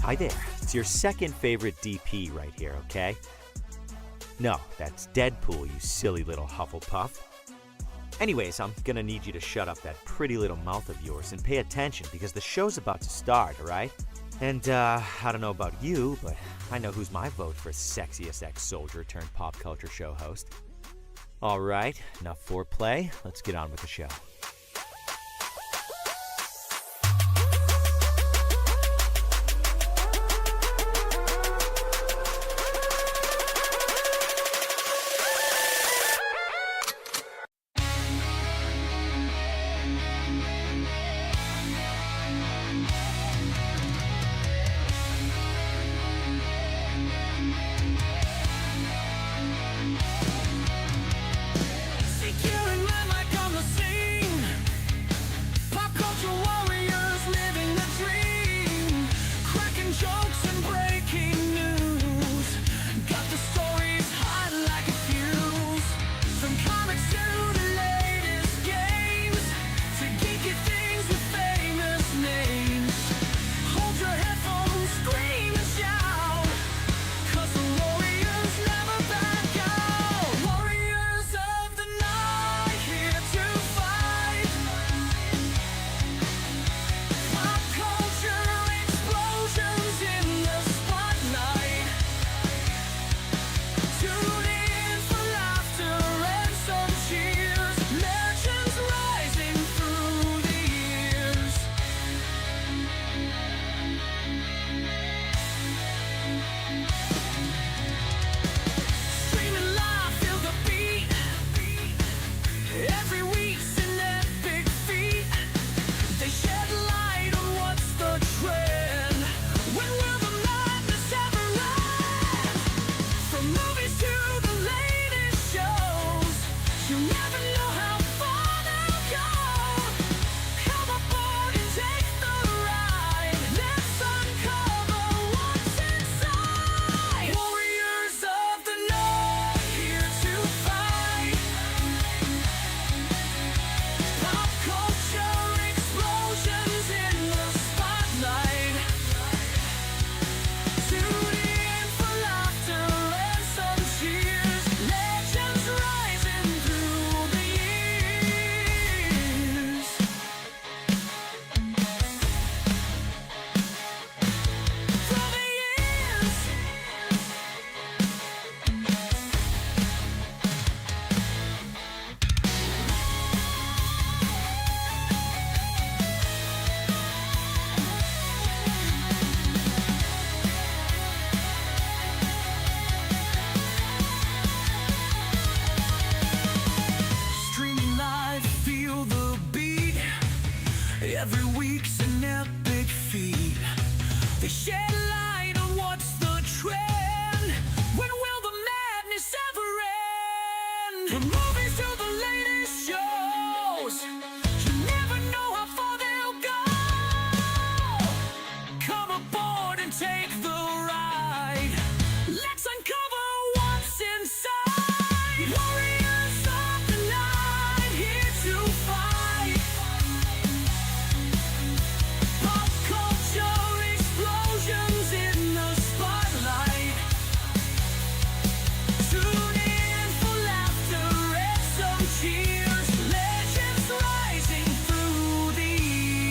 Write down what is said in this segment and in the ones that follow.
Hi there. It's your second favorite DP right here, okay? No, that's Deadpool, you silly little Hufflepuff. Anyways, I'm gonna need you to shut up that pretty little mouth of yours and pay attention because the show's about to start, alright? And, I don't know about you, but I know who's my vote for sexiest ex-soldier turned pop culture show host. Alright, enough foreplay. Let's get on with the show. Every week's an epic feat. They shed light on what's the trend. When will the madness ever end? From movies to the latest shows, you never know how far they'll go. Come aboard and take the ride. Let's uncover what's inside. Warriors of the night, here to fight. Pop culture explosions in the spotlight. Tune in for laughter and some cheers. Legends rising through the years.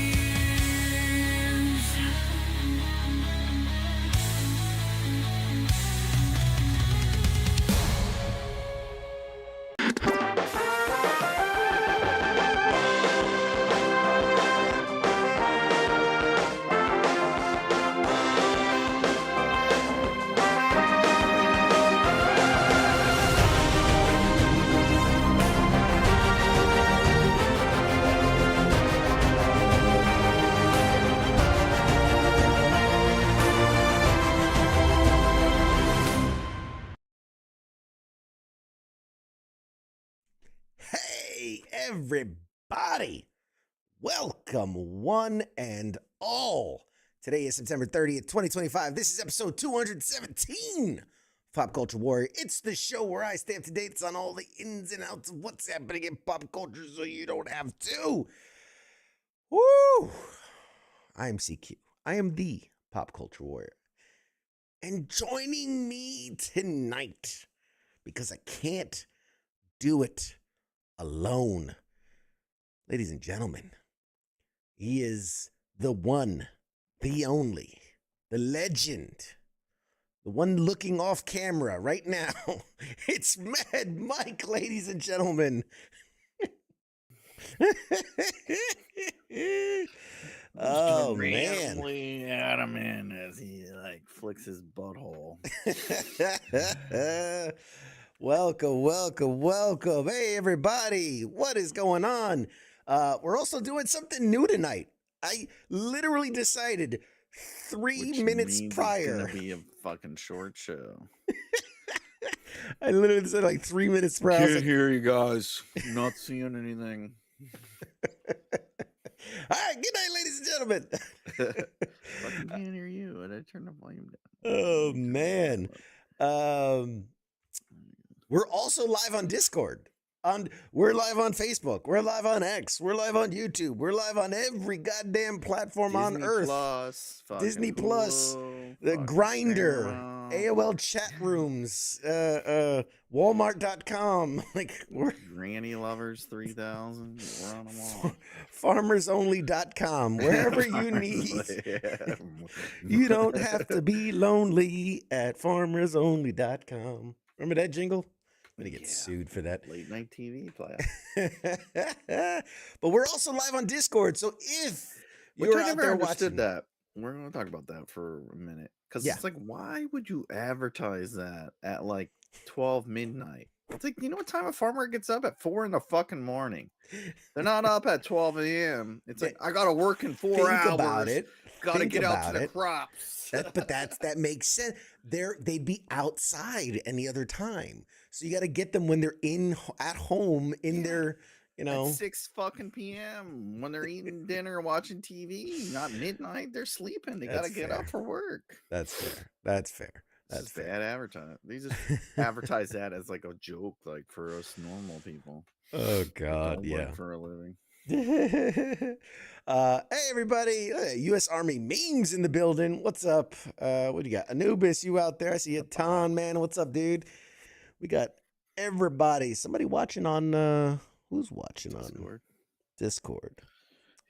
Hey, everybody! Welcome, one and all. Today is September 30th, 2025. This is episode 217 of Pop Culture Warrior. It's the show where I stay up to date on all the ins and outs of what's happening in pop culture so you don't have to. Woo! I am CQ. I am the pop culture warrior. And joining me tonight, because I can't do it alone, ladies and gentlemen, he is the one, the only, the legend, the one looking off camera right now. It's Mad Mike, ladies and gentlemen. Oh man. Randomly add him in as he like flicks his butthole. Welcome. Hey everybody, what is going on? We're also doing something new tonight. I literally decided 3 Which minutes means prior. It's gonna be a fucking short show. I literally decided like 3 minutes prior. I was Can't like, hear you guys. Not seeing anything. all right, good night, ladies and gentlemen. Fucking can't hear you. I turn the volume down. Oh man. We're also live on Discord. We're live on Facebook. We're live on X. We're live on YouTube. We're live on every goddamn platform on Earth. Plus, Disney Plus, the Grinder, AOL chat rooms, Walmart.com. Like we're Granny Lovers 3000. We're on them all. FarmersOnly.com. Wherever you need. You don't have to be lonely at FarmersOnly.com. Remember that jingle? I'm gonna get sued for that. Late night TV player. But we're also live on Discord, so if Which you're I out never there understood watching that. We're going to talk about that for a minute. Because it's like, why would you advertise that at like 12 midnight? It's like, you know what time a farmer gets up at 4 in the fucking morning? They're not up at 12 a.m. It's like, I got to work in 4 hours. About it. Got to get out to the crops. That makes sense. They'd be outside any other time. So you got to get them when they're at home in their, at 6 fucking p.m. when they're eating dinner, watching TV. Not midnight. They're sleeping. They got to get up for work. That's fair. That's bad advertising. They just advertise that as like a joke, like for us normal people. Oh God, work for a living. Hey everybody, U.S. Army memes in the building. What's up? What do you got? Anubis, you out there? I see a ton, man. What's up, dude? We got everybody. Somebody watching on who's watching on Discord?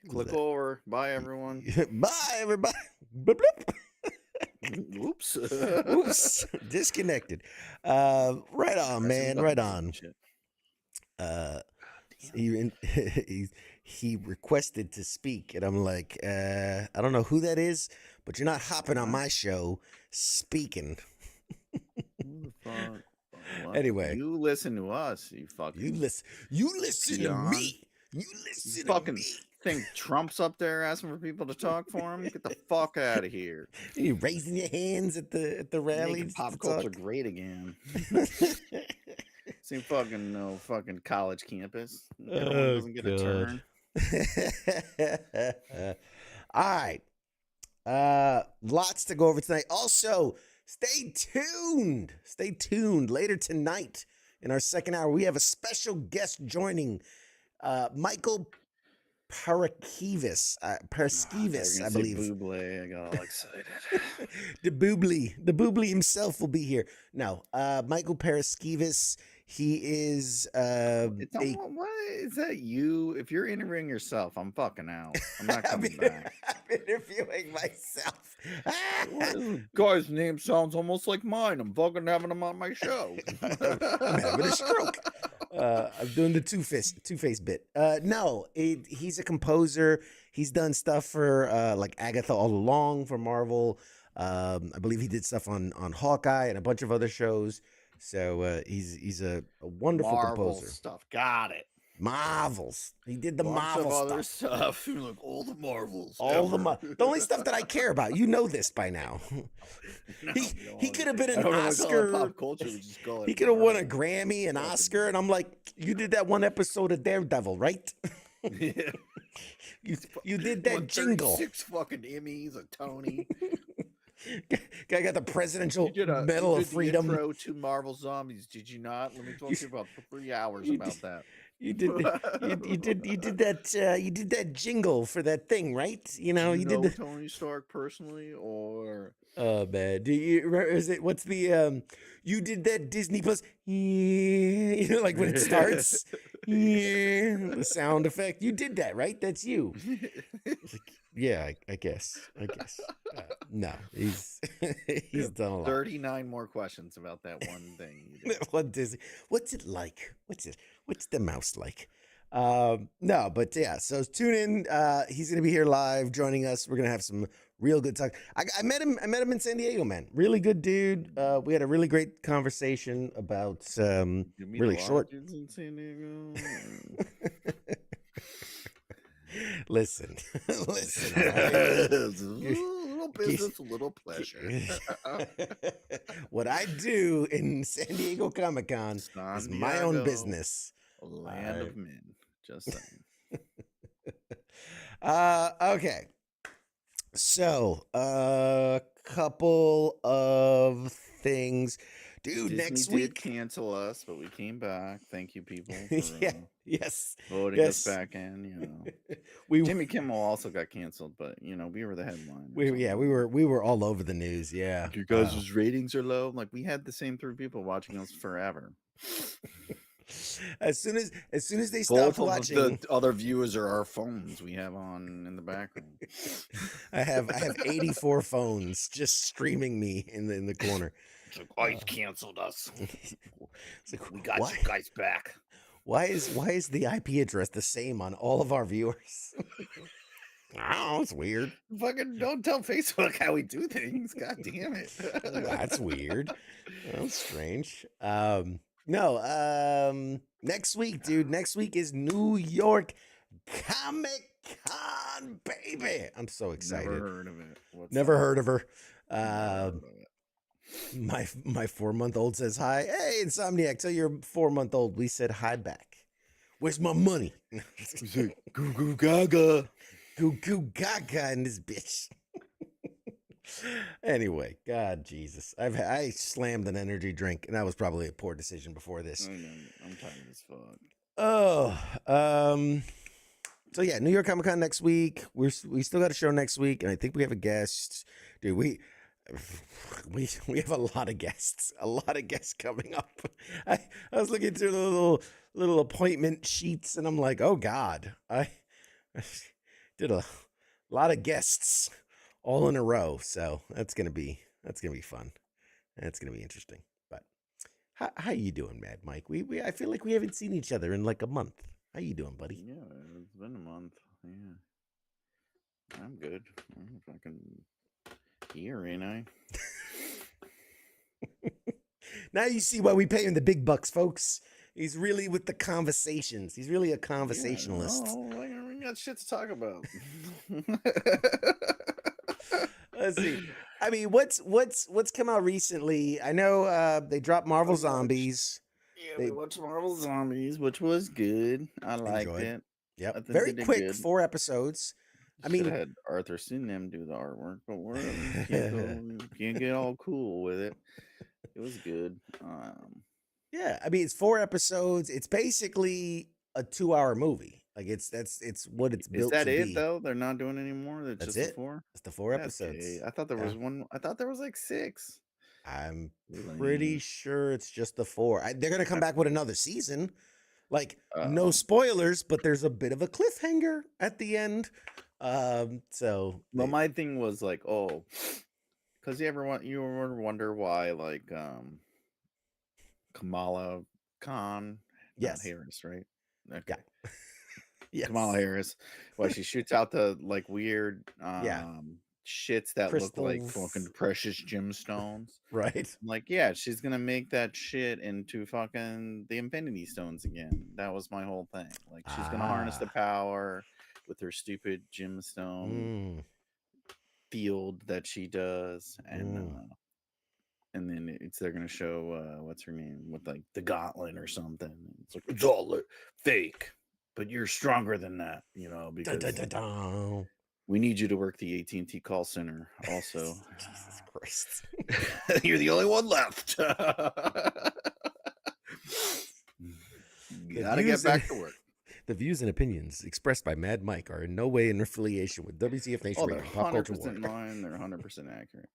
Click over. Bye everyone. Bye everybody. Bloop, bloop. Oops. Disconnected. Right on, man. Right on. He requested to speak, and I'm like, I don't know who that is, but you're not hopping on my show speaking. Who the fuck? Anyway, you listen to us. You fucking. You listen to me. You listen fucking to me. Think Trump's up there asking for people to talk for him? Get the fuck out of here! You raising your hands at the rallies. Making pop culture great again. Same fucking fucking college campus. Everyone doesn't get a turn. All right. Lots to go over tonight. Also, stay tuned. Stay tuned. Later tonight in our second hour, we have a special guest joining. Michael Paraskevas, I believe. Bublé, I got all excited. The Boobly himself will be here. No, Michael Paraskevas. He is what is that? You? If you're interviewing yourself, I'm fucking out. I'm not coming back. I'm interviewing myself. This guy's name sounds almost like mine. I'm fucking having him on my show. I'm having a stroke. I'm doing the two-face bit. No, he's a composer. He's done stuff for like Agatha All Along for Marvel. I believe he did stuff on Hawkeye and a bunch of other shows. So he's a wonderful Marvel composer. Stuff, got it. Marvels. He did the Bunch Marvel of other stuff. You're like all the Marvels. The only stuff that I care about. You know this by now. He could have been an Oscar. Pop culture, we just call it he could have won a Grammy, an Oscar, and I'm like, you did that one episode of Daredevil, right? Yeah. You did that jingle. 6 fucking Emmys, a Tony. Guy got the Presidential Medal you of did Freedom. The intro to Marvel Zombies, did you not? Let me talk to you about for 3 hours about that. You did that jingle for that thing, right? You know, Do you did the. Tony Stark personally, or Oh man, do you remember? Is it what's the You did that Disney Plus? Yeah, you know, like when it starts. Yeah, the sound effect. You did that, right? That's you. Like, yeah, I guess. No, he's he's done a lot. 39 more questions about that one thing you did. What's it like? What's the mouse like? No, but yeah, so tune in. He's gonna be here live joining us. We're gonna have some real good talk. I met him in San Diego, man. Really good dude. We had a really great conversation about really short. In San Diego. Listen. A little business, a little pleasure. What I do in San Diego Comic-Con San is my own Diego, business. Land of men. Just saying. Okay. So, a couple of things. Dude, Disney next did week. cancel us, but we came back. Thank you, people, for Yes. voting us back in. You know, Jimmy Kimmel also got canceled, but you know, we were the headline. we were all over the news. Yeah, your guys' ratings are low. Like we had the same 3 people watching us forever. As soon as they stopped watching, the other viewers are our phones we have on in the background. I have 84 phones just streaming me in the corner. It's like, oh, he's canceled us. It's like, we got you guys back. Why is the IP address the same on all of our viewers? Oh, it's weird. Fucking don't tell Facebook how we do things. God damn it. That's weird. That's strange. Next week, dude. Next week is New York Comic Con, baby. I'm so excited. Never heard of it. Never heard of her. My 4-month-old says hi. Hey, Insomniac, tell your 4-month-old we said hi back. Where's my money? Goo goo gaga. Goo goo gaga in this bitch. Anyway, God Jesus, I slammed an energy drink, and that was probably a poor decision before this. I'm tired as fuck. Oh, so yeah, New York Comic Con next week. We still got a show next week, and I think we have a guest. Dude, we have a lot of guests. A lot of guests coming up. I was looking through the little appointment sheets, and I'm like, oh God, I did a lot of guests all in a row. So that's gonna be fun. That's gonna be interesting. But how you doing, Mad Mike? I feel like we haven't seen each other in like a month. How you doing, buddy? Yeah, it's been a month. Yeah, I'm good. I'm fucking here, ain't I? Now you see why we pay him the big bucks, folks. He's really with the conversations. He's really a conversationalist. Yeah, we got shit to talk about. Let's see. I mean, what's come out recently? I know they dropped Marvel Zombies. Yeah, we watched Marvel Zombies, which was good. I liked it. Yep, very quick, 4 episodes. I mean, had Arthur Sinem do the artwork, but whatever. Can't get all cool with it. It was good. Yeah, I mean, it's 4 episodes. It's basically a 2-hour movie. Like it's what it's built. Is that to it be. Though? They're not doing any more. That's just it. The 4. It's the 4 episodes. Okay. I thought there was one. I thought there was like 6. I'm pretty sure it's just the 4. They're gonna come back with another season. Like no spoilers, but there's a bit of a cliffhanger at the end. So well, my thing was like, oh, because you ever wonder why like Kamala Khan, yes, Harris, right? Okay. Yeah. Yes. Kamala Harris. Well, she shoots out the like weird shits that crystals. Look like fucking precious gemstones. Right. I'm like, yeah, she's gonna make that shit into fucking the Infinity Stones again. That was my whole thing. Like she's gonna harness the power with her stupid gemstone field that she does, and then they're gonna show what's her name with like the gauntlet or something. It's like it's all fake, but you're stronger than that, you know, because we need you to work the AT&T call center also. Jesus Christ. You're the only one left. Gotta get back to work. The views and opinions expressed by Mad Mike are in no way in affiliation with WCF Nation Oh, they're Radio, Pop Culture 100% War. mine. They're 100% accurate.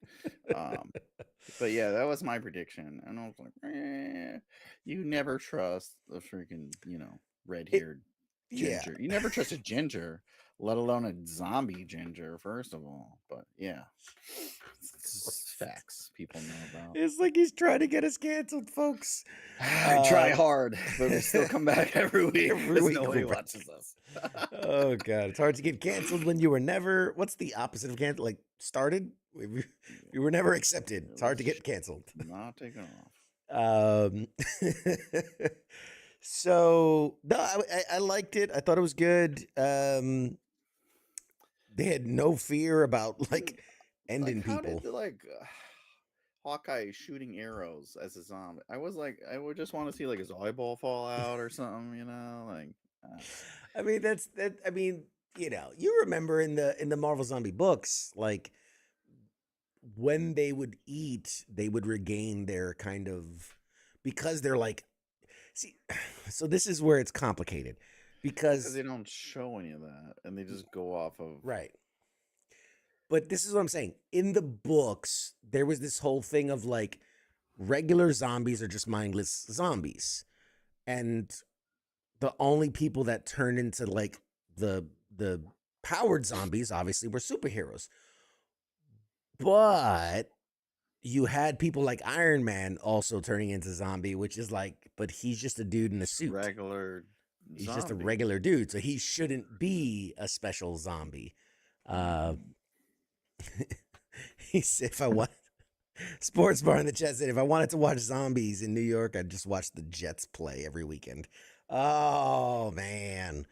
But yeah, that was my prediction. And I was like, you never trust the freaking, red-haired ginger. You never trust a ginger, let alone a zombie ginger, first of all. But yeah, it's facts people know about. It's like he's trying to get us canceled, folks. I try hard, but we still come back every week. Every week Nobody we're watches us. Oh God, it's hard to get canceled when you were never. What's the opposite of canceled? Like started. You were never accepted. It's hard to get canceled. Not taken off. So no, I liked it. I thought it was good. They had no fear about like ending how people. Did, Hawkeye shooting arrows as a zombie? I would just want to see like his eyeball fall out or something, I mean, that's that. I mean, you remember in the Marvel zombie books, like when they would eat, they would regain their kind of, because they're like, see, so this is where it's complicated because they don't show any of that and they just go off of right. But this is what I'm saying. In the books, there was this whole thing of like regular zombies are just mindless zombies. And the only people that turned into like the powered zombies obviously were superheroes. But you had people like Iron Man also turning into zombie, which is like, but he's just a dude in a suit. Regular He's zombie. just a regular dude, so he shouldn't be a special zombie. He said, if I want Sports Bar in the chat said, if I wanted to watch zombies in New York, I'd just watch the Jets play every weekend. Oh man.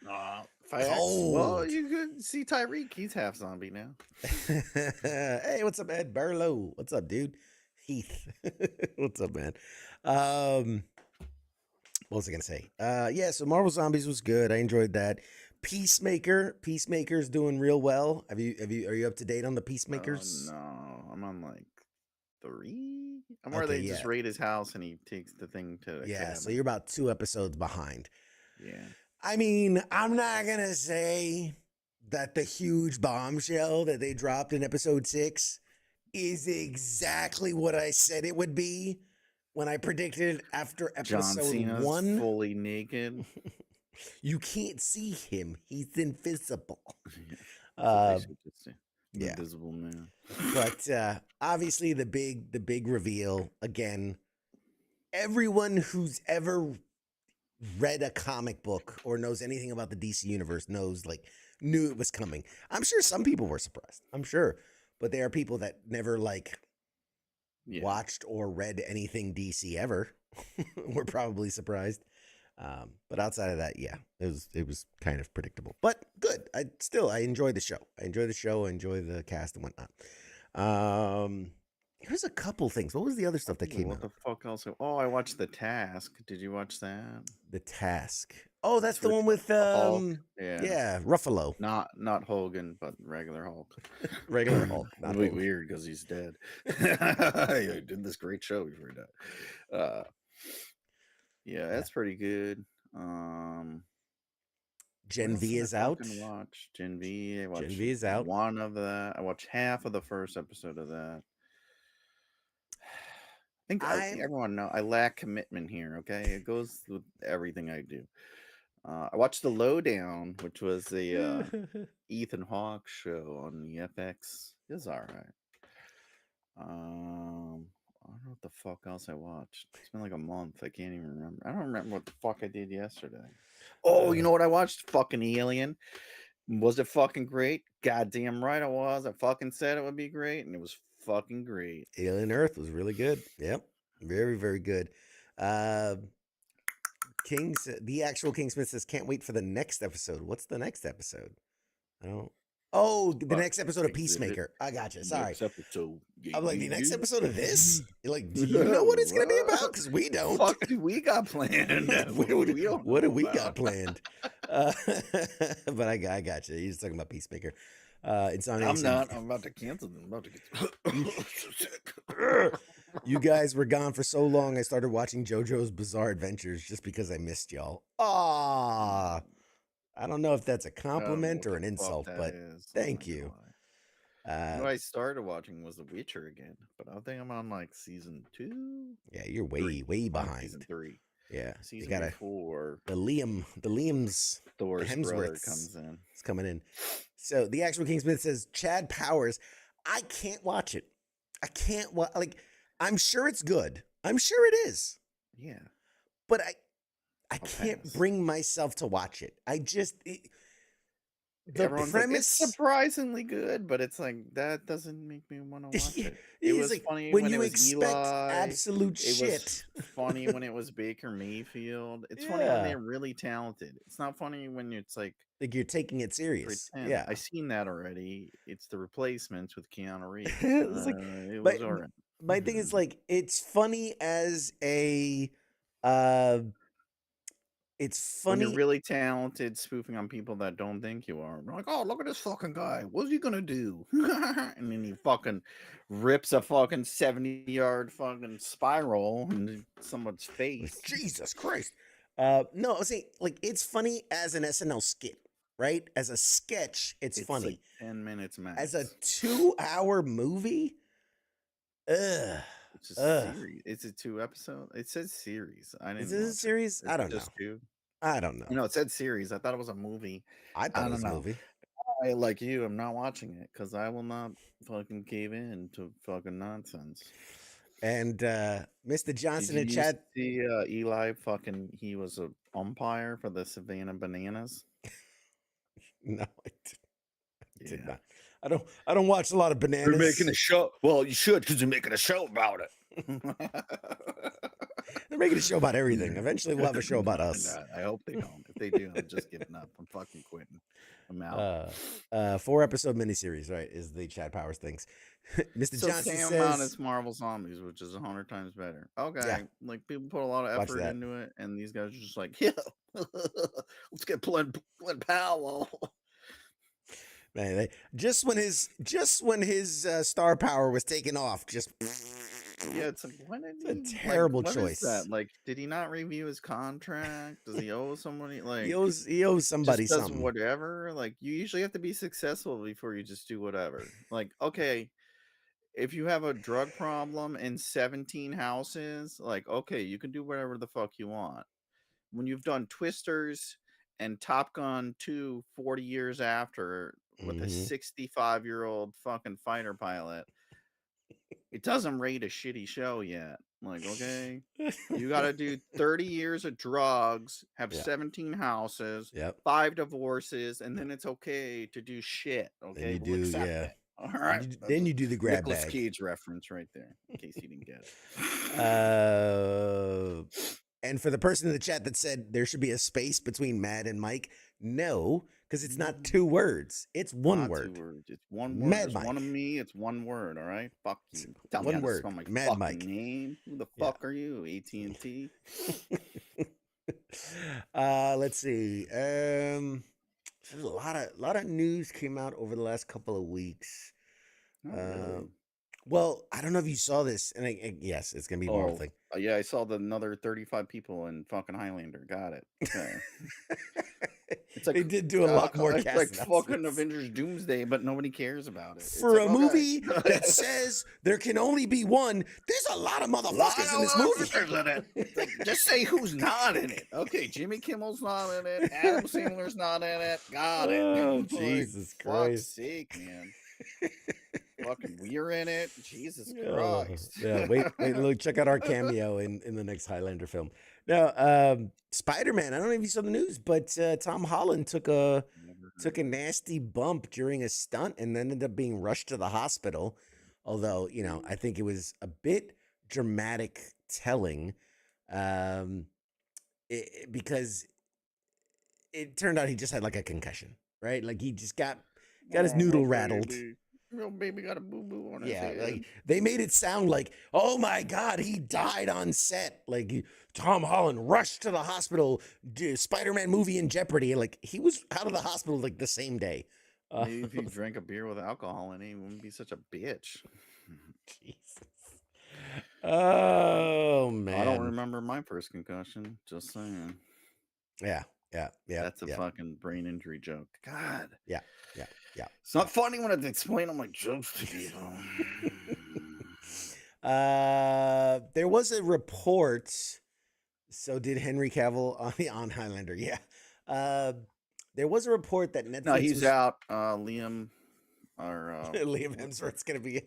Well, you could see Tyreek. He's half zombie now. Hey, what's up, Ed Burlow? What's up, dude? Heath. What's up, man? What was I gonna say? Yeah, so Marvel Zombies was good. I enjoyed that. Peacemaker's doing real well. Are you up to date on the Peacemakers? No, I'm on like 3. I'm where they just raid his house and he takes the thing to so you're about 2 episodes behind. Yeah. I mean, I'm not gonna say that the huge bombshell that they dropped in episode 6 is exactly what I said it would be when I predicted after episode John Cena's 1. Fully naked. You can't see him. He's invisible. Invisible man. But obviously the big reveal again. Everyone who's ever read a comic book or knows anything about the DC universe knew it was coming. I'm sure some people were surprised. I'm sure, but there are people that never watched or read anything DC ever. Were probably surprised. But outside of that, yeah, it was kind of predictable, but good. I enjoy the show. I enjoy the cast and whatnot. Here's a couple things. What was the other stuff that came out? What the fuck else? Oh, I watched The Task. Did you watch that? The Task. Oh, that's the one with Ruffalo. Not Hogan, but regular Hulk. Regular Hulk. Not really weird because he's dead. I did this great show before he died. Yeah, that's pretty good. Gen V is out. Gen V. Gen V is out. One of that. I watched half of the first episode of that. I think everyone knows I lack commitment here. Okay, it goes with everything I do. I watched The Lowdown, which was the Ethan Hawke show on the FX. It was all right. I don't know what the fuck else I watched. It's been like a month. I can't even remember. I don't remember what the fuck I did yesterday. Oh, you know what I watched? Fucking Alien. Was it fucking great? Goddamn right it was. I fucking said it would be great, and it was fucking great. Alien Earth was really good. Yep. Very, very good. The actual King Smith says, can't wait for the next episode. What's the next episode? I don't. Oh, the next episode of Peacemaker. I gotcha. Sorry. I'm like, the next episode of this? You're like, do you know what it's going to be about? Because we don't. What do we got planned? What do we got planned? But I gotcha. He's talking about Peacemaker. I'm not. I'm about to cancel them. I'm about to get You guys were gone for so long, I started watching JoJo's Bizarre Adventures just because I missed y'all. Ah, I don't know if that's a I don't know compliment what or the an fuck insult, that but is. I'm thank not gonna you. lie. You know, what I started watching was The Witcher again, but I think I'm on like season 2, Yeah, you're 3. way I'm on season behind. 3. Yeah, you Season gotta before the Liam's, the Thor's brother Hemsworths comes in. is coming in. So the actual King Smith says Chad Powers. I can't watch it. I can't watch. Like, I'm sure it's good. I'm sure it is, Yeah, but I I'll can't pass. bring myself to watch it. The Everyone's like, it's premise. surprisingly good, but it's like that doesn't make me want to watch it. It He's was like, funny when when it you was expect Eli. absolute It shit. was funny when it was Baker Mayfield. It's funny when Yeah, they're really talented. It's not funny when it's like like you're taking it serious. pretend. Yeah, I seen that already. It's The Replacements with Keanu Reeves. it's like, It but was alright. my thing is like, it's funny as a, uh, it's When you're funny. really talented, spoofing on people that don't think you are. Like, oh, look at this fucking guy. What's he gonna do? And then he fucking rips a fucking 70-yard fucking spiral into someone's face. Jesus Christ. No, I was saying, like, it's funny as an SNL skit, right? As a sketch, it's funny. Like 10 minutes max. As a 2-hour movie, ugh. It's a series. It's a 2-episode. It says series. I didn't. Is this a series? I don't know. Two. I don't know. No, it said series. I thought it was a movie. I thought I it was don't a know. movie. I, like you, I'm not watching it because I will not fucking cave in to fucking nonsense. And Mr. Johnson in Did you chat. see Eli fucking? He was a umpire for the Savannah Bananas. No, I did not. I don't watch a lot of bananas. They're making a show. Well, you should because they're making a show about it. They're making a show about everything. Eventually, we'll have a show about us. I hope they don't. If they do, I'm just giving up. I'm fucking quitting. I'm out. 4-episode miniseries, right? Is the Chad Powers things. Mr. So Johnson same says amount as Marvel Zombies, which is 100 times better. Okay, Yeah. like people put a lot of Watch effort that. into it, and these guys are just like, yeah, let's get Glenn Powell. Man, just when his star power was taken off, just Yeah, it's like, when did it's a he, terrible what is choice. that? Like, did he not review his contract? Does he owe somebody? Like, he owes somebody just does something. whatever. Like, you usually have to be successful before you just do whatever. Like, okay, if you have a drug problem in 17 houses, like, okay, you can do whatever the fuck you want. When you've done Twisters and Top Gun 2 40 years after with a 65-year-old fucking fighter pilot, it doesn't rate a shitty show yet. Like, okay, you got to do 30 years of drugs, have 17 houses, 5 divorces, and then it's okay to do shit. Okay, Then you do, yeah. it. All right. Then you do the grab Nicolas bag. Cage reference right there, in case you didn't get it. And for the person in the chat that said there should be a space between Mad and Mike, no, because it's not 2 words. It's one word. 2 words. It's one word. Mad There's Mike. one of me. It's one word. All right. Fuck you. Tell One me how word. to spell my Mad fucking Mike. name. Who the fuck are you? AT&T. Let's see. There's a lot of news came out over the last couple of weeks. Really? Well, I don't know if you saw this, and yes, it's gonna be a Marvel thing. Yeah, I saw another 35 people in fucking Highlander. Got it. Okay. It's like they did do a lot more it's cast like fucking announcements. Avengers Doomsday, but nobody cares about it. For a movie that says there can only be one, there's a lot of motherfuckers in this movie. Like, just say who's not in it. Okay, Jimmy Kimmel's not in it. Adam Sandler's not in it. Got it. Oh, Jesus Christ. Fuck's sake, man. Fucking we're in it. Jesus Christ. Yeah, wait, look, check out our cameo in the next Highlander film. Now, Spider-Man, I don't know if you saw the news, but Tom Holland took a nasty bump during a stunt and then ended up being rushed to the hospital. Although, you know, I think it was a bit dramatic telling, because it turned out he just had like a concussion, right? Like he just got his noodle rattled. Real baby got a boo-boo on his head. Like they made it sound like, oh my God, he died on set. Like Tom Holland rushed to the hospital, Spider-Man movie in jeopardy. Like he was out of the hospital like the same day. Maybe if he drank a beer with alcohol in it, he wouldn't be such a bitch. Jesus. Oh I don't man. remember my first concussion. Just saying. Yeah. Yeah. Yeah. That's a Yeah. fucking brain injury joke. God. Yeah. Yeah. Yeah. It's not funny when I explain all my jokes to people. There was a report. So did Henry Cavill on Highlander? Yeah. Uh, there was a report that No, Netflix he's was out. Liam or Liam what's the Hemsworth's gonna be in.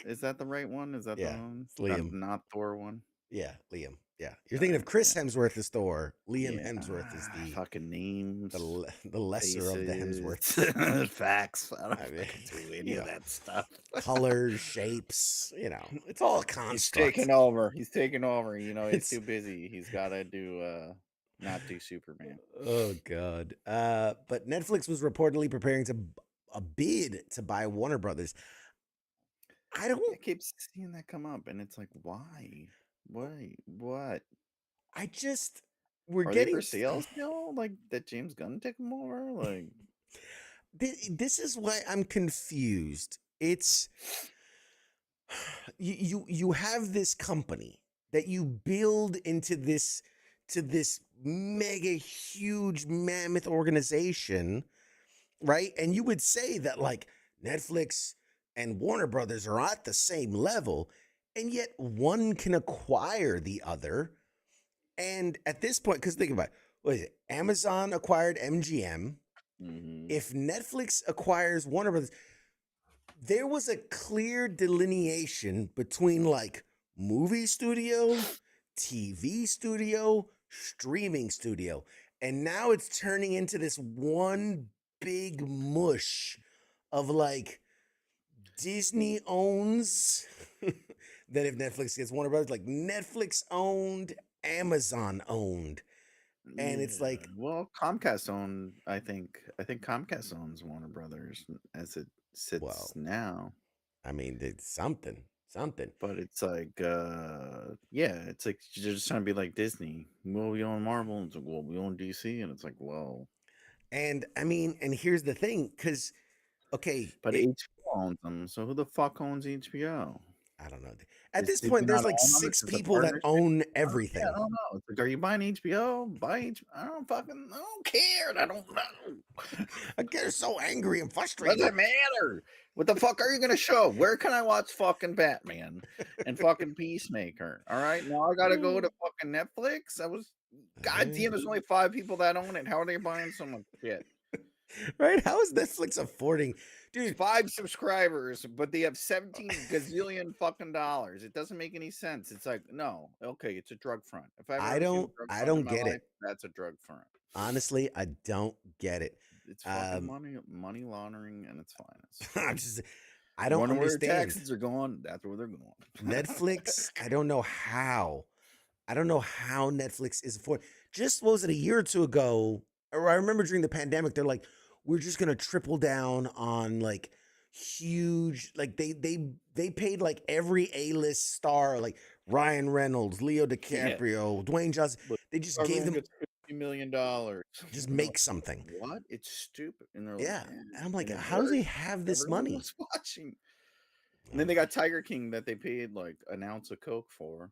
is that the right one? Is that the Yeah, one? it's Liam. Not Thor one? Yeah, Liam. Yeah, you're thinking of Chris Yeah. Hemsworth as Thor. Liam Yeah. Hemsworth is the Fucking names. the lesser of the Hemsworths. Faces. Facts. I don't I mean, fucking do any you of know, that stuff. colors, shapes. It's all a He's construct. taking over. He's taking over. You know, he's It's too busy. He's got to do not do Superman. oh god. But Netflix was reportedly preparing a bid to buy Warner Brothers. I don't. I keep seeing that come up, and it's like, why? Why? What? I just. We're Are they getting for sale still? Like that James Gunn took them over? Like this is why I'm confused. It's you have this company that you build into this to this mega huge mammoth organization, right? And you would say that like Netflix and Warner Brothers are at the same level, and yet one can acquire the other. And at this point, because think about it, what is it? Amazon acquired MGM. If Netflix acquires Warner Brothers, there was a clear delineation between like movie studio, TV studio, streaming studio. And now it's turning into this one big mush of like Disney owns, then if Netflix gets Warner Brothers, like Netflix owned, Amazon owned. And it's like, well, Comcast owned. I think Comcast owns Warner Brothers as it sits well, now. I mean, it's something. But it's like, yeah, it's like you're just trying to be like Disney. Well, we own Marvel. It's like, well, we own DC, and it's like, well, And I mean, and here's the thing, because okay, but HBO owns them. So who the fuck owns HBO? I don't know. At Did this you point, there's not like own them? 6 It's a people that partnership? own Yeah, everything. I don't know. It's like, are you buying HBO? I don't care. I don't know. I get so angry and frustrated. Doesn't matter. What the fuck are you gonna show? Where can I watch fucking Batman and fucking Peacemaker? All right, now I gotta go to fucking Netflix. God damn, there's only 5 people that own it. How are they buying so much shit? Right? How is Netflix affording, dude? 5 subscribers, but they have 17 gazillion fucking dollars. It doesn't make any sense. It's like, no, okay, it's a drug front. If I've ever seen a drug I front don't in my get life, it. that's a drug front. Honestly, I don't get it. It's fucking money laundering, and it's fine. I don't Wonder where understand. taxes are going. That's where they're going. Netflix, I don't know how. I don't know how Netflix is affording. Just what was it, a year or two ago? Or I remember during the pandemic, they're like, we're just gonna triple down on like huge, like they paid like every A-list star, like Ryan Reynolds, Leo DiCaprio, Dwayne Johnson. They just gave them $50 million. just make something. What? It's stupid. And they're Yeah. like, And I'm like, and it how do they worked. have this Everyone money? was watching. And then they got Tiger King that they paid like an ounce of Coke for.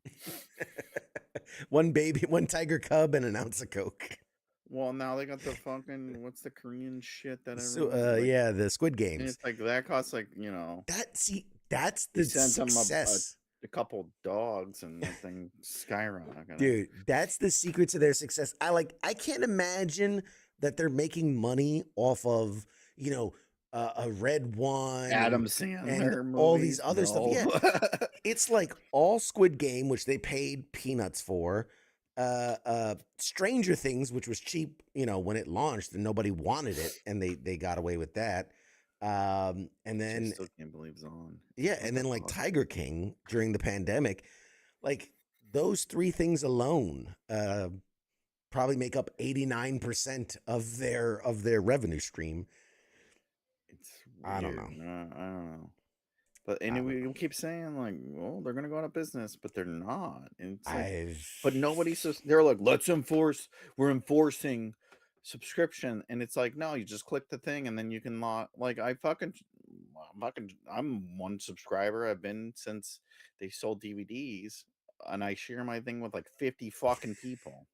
One baby, one tiger cub, and an ounce of Coke. Well, now they got the fucking what's the Korean shit that everyone like, yeah, the Squid and Games. it's like that costs like That's they the sent them success. a couple dogs and that thing skyrocketed. Dude, that's the secret to their success. I can't imagine that they're making money off of, a Red One, Adam Sandler and movies. all these other stuff. No. Yeah. It's like all Squid Game, which they paid peanuts for. Stranger Things, which was cheap, when it launched and nobody wanted it, and they got away with that. And I then still can't believe it's on. yeah, and then like Tiger King during the pandemic, like those 3 things alone probably make up 89% of their revenue stream. It's I don't weird. know. I don't know. But anyway, we keep saying like, well, they're gonna go out of business, but they're not. And it's like, but nobody's just they're like, we're enforcing subscription, and it's like, no, you just click the thing and then you can log. Like I I'm one subscriber. I've been since they sold DVDs, and I share my thing with like 50 fucking people.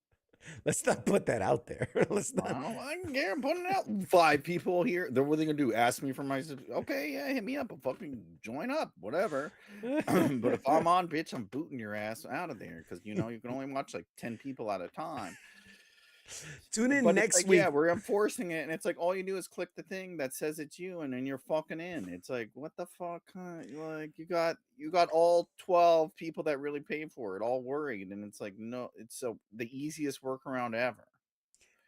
Let's not put that out there. Let's not. Well, I'm putting it out. 5 people here. What are they gonna do? Ask me for my okay, yeah, hit me up. I'll fucking join up, whatever. But if I'm on, bitch, I'm booting your ass out of there because you can only watch like 10 people at a time. Tune in But next it's like, week. yeah, we're enforcing it, and it's like all you do is click the thing that says it's you, and then you're fucking in. It's like, what the fuck? Like you got all 12 people that really paid for it, all worried, and it's like, no, it's so the easiest workaround ever.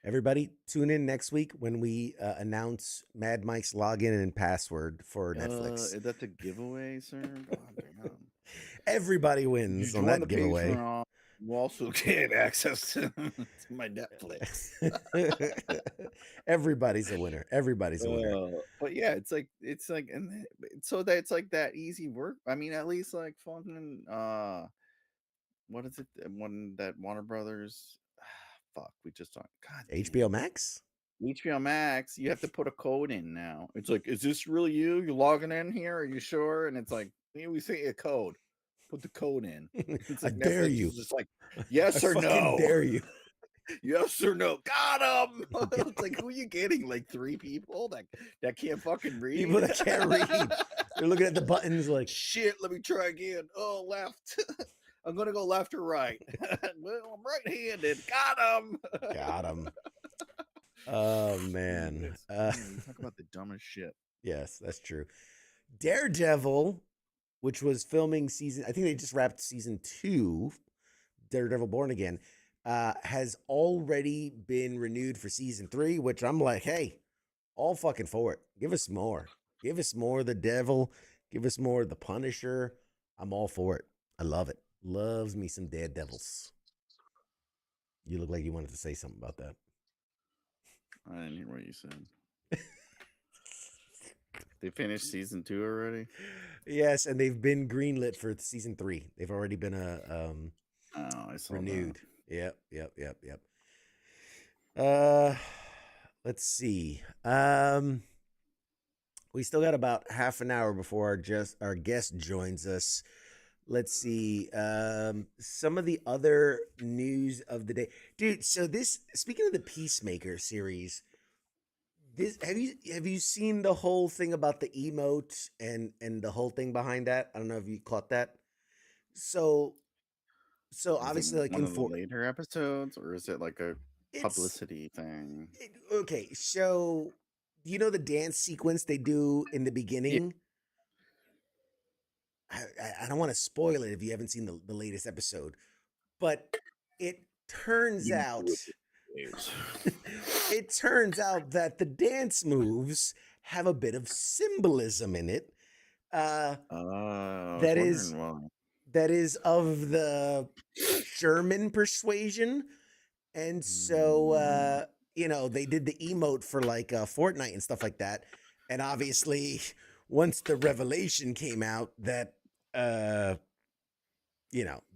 Everybody, tune in next week when we announce Mad Mike's login and password for Netflix. Is that the giveaway, sir? God damn. Everybody wins on that giveaway. Patreon, you also get access to my Netflix. Everybody's a winner. Everybody's a winner. But yeah, it's like, and so that it's like that easy work. I mean, at least like fucking, what is it? One that Warner Brothers, fuck, we just talked. God, HBO Max. HBO Max, you have to put a code in now. It's like, is this really you? You're logging in here? Are you sure? And it's like, we say a code. Put the code in. It's like I dare Netflix you. is just like, yes or no? Dare you? Yes or no? Got him. It's like, who are you getting? Like 3 people that can't fucking read. People that can't read. They're looking at the buttons like, shit. Let me try again. Oh, left. I'm gonna go left or right. Well, I'm right-handed. Got him. Got him. Oh man. Talk about the dumbest shit. Yes, that's true. Daredevil, which was filming I think they just wrapped season 2, Daredevil Born Again, has already been renewed for season 3, which I'm like, hey, all fucking for it. Give us more. Give us more of the Devil. Give us more of the Punisher. I'm all for it. I love it. Loves me some Daredevils. You look like you wanted to say something about that. I didn't hear what you said. They finished season 2 already? Yes, and they've been greenlit for season 3. They've already been I saw renewed. That. Yep. Let's see. We still got about half an hour before our guest joins us. Let's see. Some of the other news of the day, dude. So speaking of the Peacemaker series, have you seen the whole thing about the emote and the whole thing behind that? I don't know if you caught that. So obviously, like one of the later episodes, or is it like a publicity thing? Okay, so you know the dance sequence they do in the beginning. I don't want to spoil it if you haven't seen the latest episode, but it turns out that the dance moves have a bit of symbolism in it. That is of the German persuasion, and so they did the emote for like Fortnite and stuff like that, and obviously once the revelation came out that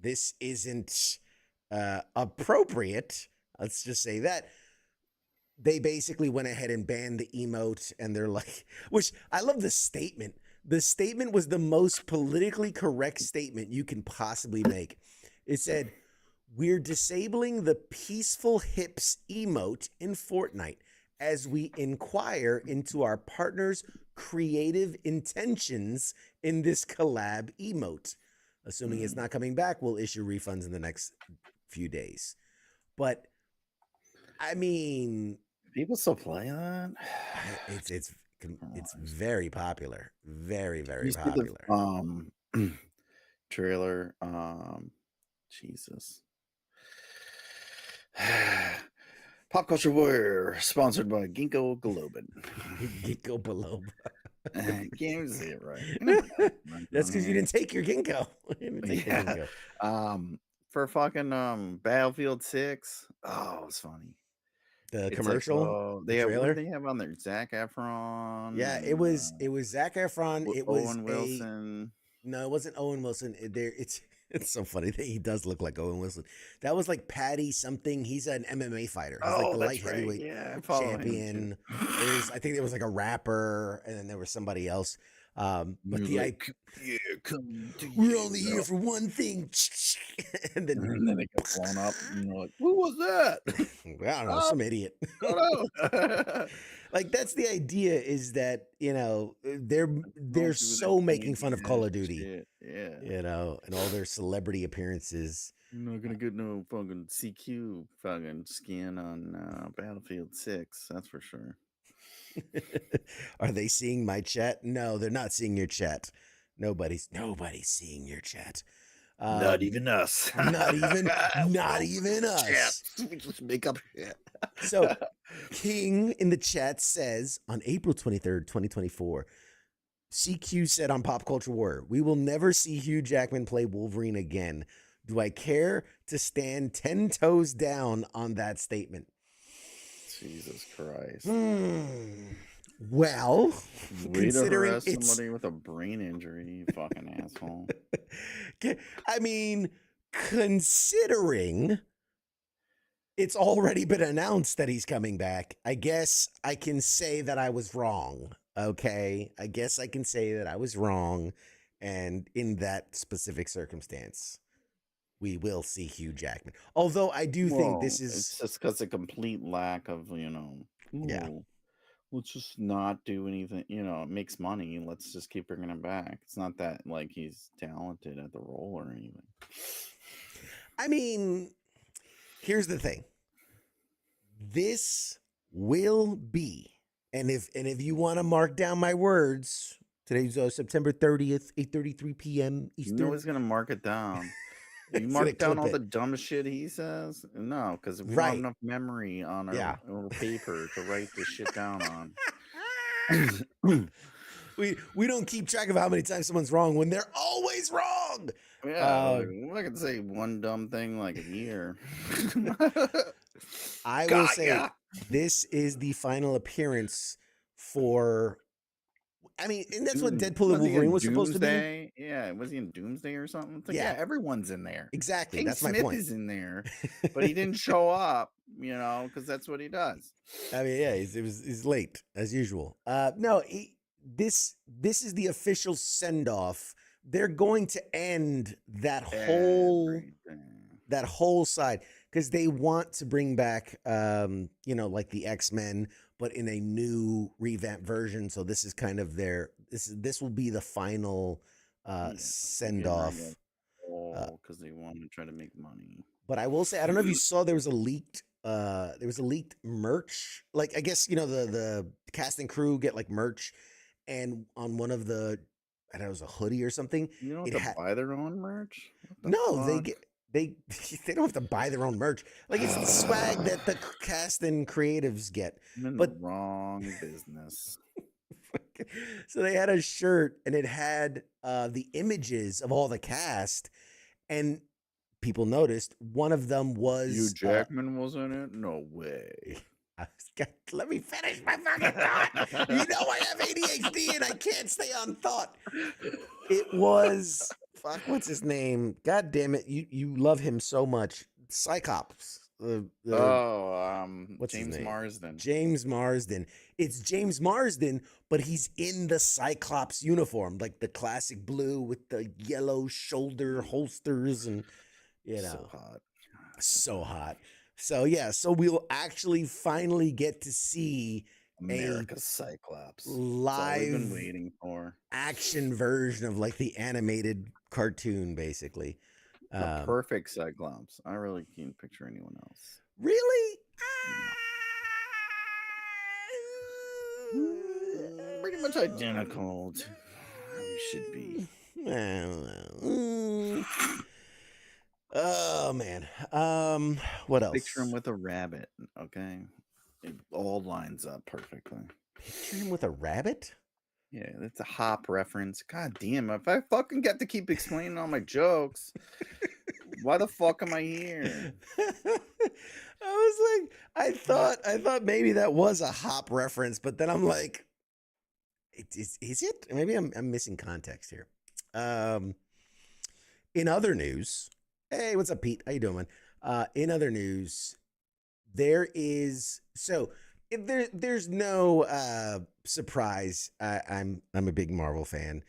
this isn't appropriate, let's just say that, they basically went ahead and banned the emote, and they're like, which I love the statement. The statement was the most politically correct statement you can possibly make. It said, "We're disabling the peaceful hips emote in Fortnite as we inquire into our partners' creative intentions in this collab emote. Assuming it's not coming back, we'll issue refunds in the next few days." But I mean, people still play that. It's very popular, very popular. Trailer. Jesus. Pop Culture Warrior, sponsored by Ginkgo Biloba. Ginkgo Biloba. Can't say it right. That's because you didn't take your ginkgo. For fucking Battlefield 6. Oh, it's funny. The commercial, the trailer. What did they have on there? Zac Efron. Yeah, it was Zac Efron. It was Owen Wilson. No, it wasn't Owen Wilson. It's so funny that he does look like Owen Wilson. That was like Patty something. He's an MMA fighter. He's like the light heavyweight champion. I think there was like a rapper, and then there was somebody else. But come to we're only here for one thing. And then, and then it gets blown up, and you're like, "Who was that?" I don't know, Oh, some idiot. no. Like that's the idea is that, they're Don't do that so making fun of gay Call of ass Duty, shit. Yeah. and all their celebrity appearances. You're not gonna get no fucking CQ fucking skin on Battlefield 6, that's for sure. Are they seeing my chat? No, they're not seeing your chat. Nobody's seeing your chat. Not even us. Not even us. We just make up shit. So King in the chat says on April 23rd, 2024, CQ said on Pop Culture War, we will never see Hugh Jackman play Wolverine again. Do I care to stand 10 toes down on that statement? Jesus Christ. Well, Way to considering harass it's somebody with a brain injury, you fucking asshole. I mean, considering it's already been announced that he's coming back, I guess I can say that I was wrong. Okay. I guess I can say that I was wrong. And in that specific circumstance, we will see Hugh Jackman. Although I do think this It's is, just because a complete lack of, yeah. let's just not do anything. It makes money. Let's just keep bringing him back. It's not that like he's talented at the role or anything. I mean, here's the thing. This will be, and if you want to mark down my words, today's September 30th, 8:33 p.m. Eastern. No one's gonna mark it down. You mark down all the dumbest shit he says? No, because we don't have enough memory on our paper to write this shit down on. We don't keep track of how many times someone's wrong when they're always wrong. Yeah, I can say one dumb thing like a year. I will say this is the final appearance for. I mean, and that's what Deadpool and Wolverine was supposed to be. Yeah, was he in Doomsday or something? It's like, yeah, everyone's in there. Exactly. King that's Smith my point. is in there, but he didn't show up, because that's what he does. I mean, yeah, he's late as usual. No, this is the official send off. They're going to end that whole side because they want to bring back, like the X-Men, but in a new revamped version. So this is kind of this will be the final send off. Because they want to try to make money. But I will say, I don't know if you saw there was a leaked merch. Like I guess the cast and crew get like merch, and on one of the, I don't know, it was a hoodie or something. You don't have to buy their own merch? No, they don't have to buy their own merch. Like it's the swag that the cast and creatives get. I'm in the wrong business. So they had a shirt and it had the images of all the cast, and people noticed one of them was Hugh Jackman was in it? No way. Let me finish my fucking thought. You know I have ADHD and I can't stay on thought. It was what's his name? God damn it! You love him so much. Cyclops. What's James Marsden. James Marsden. It's James Marsden, but he's in the Cyclops uniform, like the classic blue with the yellow shoulder holsters, and so hot. So yeah, so we'll actually finally get to see America's Cyclops live we've been waiting for action version of like the animated cartoon, basically. The perfect Cyclops. I really can't picture anyone else. Really? Pretty much identical to how he should be. Oh man. What else? Picture him with a rabbit. Okay, it all lines up perfectly. Picture him with a rabbit? Yeah, that's a Hop reference. God damn, if I fucking get to keep explaining all my jokes, why the fuck am I here? I thought maybe that was a Hop reference, but then I'm like, is it? Maybe I'm missing context here. In other news, hey, what's up, Pete? How you doing, man? In other news, there is There's no surprise. I'm a big Marvel fan,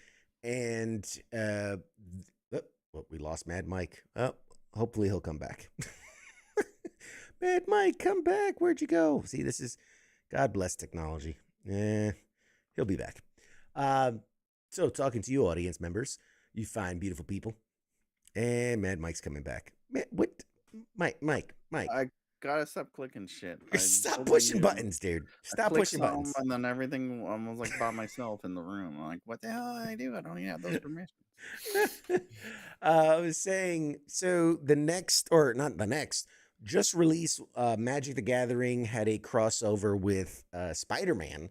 and we lost Mad Mike. Hopefully he'll come back. Mad Mike, come back. Where'd you go? See, this is God bless technology. He'll be back. So talking to you, audience members, you fine, beautiful people, and Mad Mike's coming back. What? Mike. I gotta stop clicking shit. Stop pushing buttons, dude. Stop pushing buttons. And then everything I was like by myself in the room. I'm like, what the hell did I do? I don't even have those permissions. I was saying, so the next, or not the next, just released Magic the Gathering had a crossover with Spider-Man,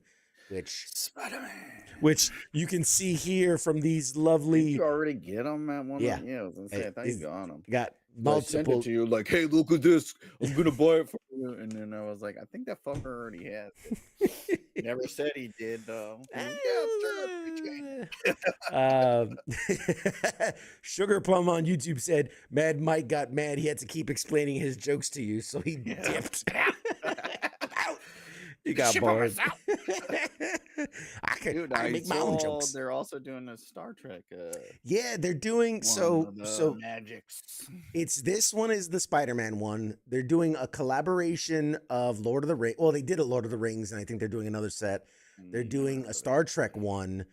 which you can see here from these lovely. Did you already get them at one? Yeah, I was gonna say, I thought you got them. Got multiple. I sent it to you like, hey, look at this. I'm gonna buy it for you. And then I was like, I think that fucker already has it. Never said he did though. Sugar Plum on YouTube said Mad Mike got mad. He had to keep explaining his jokes to you, so he dipped. You got bored. I make my own jokes. They're also doing a Star Trek. Yeah, they're doing so magics. It's this one is the Spider-Man one. They're doing a collaboration of Lord of the Rings. Well, they did a Lord of the Rings, and I think they're doing another set. They're doing a Star Trek one,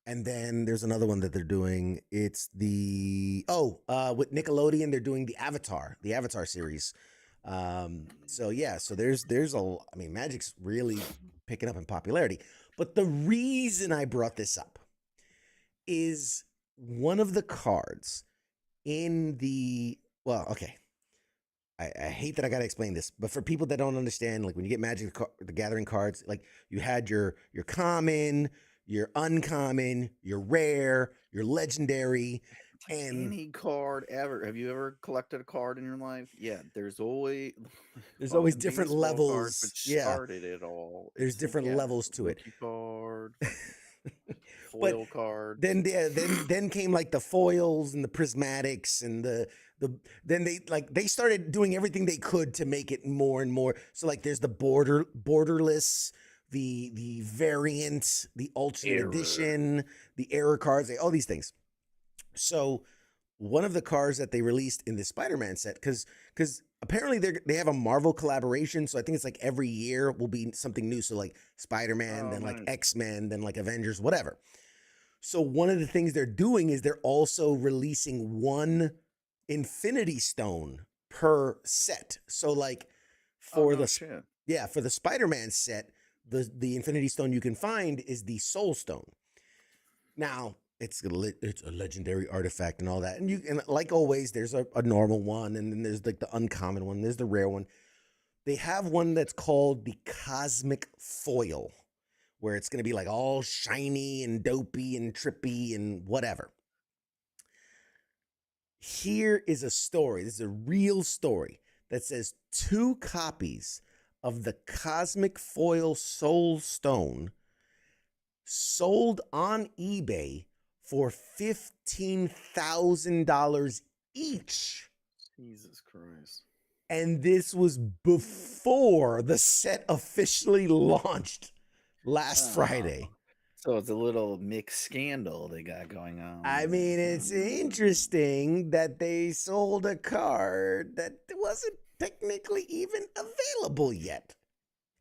and then there's another one that they're doing. It's the with Nickelodeon. They're doing the Avatar series. So there's Magic's really picking up in popularity. But the reason I brought this up is one of the cards in the I hate that I gotta explain this, but for people that don't understand, like when you get Magic the Gathering cards, like you had your common, your uncommon, your rare, your legendary. And any card ever. Have you ever collected a card in your life? Yeah, there's always different levels. Cards, which started it all. There's different levels to it. Card, foil card. Then came like the foils and the prismatics and then they started doing everything they could to make it more and more. So like there's the borderless, the variant, the alternate edition, the error cards, all these things. So one of the cards that they released in the Spider-Man set, because apparently they have a Marvel collaboration, so I think it's like every year will be something new. So like Spider-Man, then like X-Men, then like Avengers, whatever. So one of the things they're doing is they're also releasing one Infinity Stone per set. So like for the Spider-Man set, the Infinity Stone you can find is the Soul Stone. Now, it's a legendary artifact and all that. And like always, there's a normal one, and then there's like the uncommon one, there's the rare one. They have one that's called the Cosmic Foil, where it's gonna be like all shiny and dopey and trippy and whatever. Here is a story. This is a real story that says 2 copies of the Cosmic Foil Soul Stone sold on eBay for $15,000 each. Jesus Christ. And this was before the set officially launched last Friday. So it's a little mixed scandal they got going on. I mean, it's interesting that they sold a card that wasn't technically even available yet.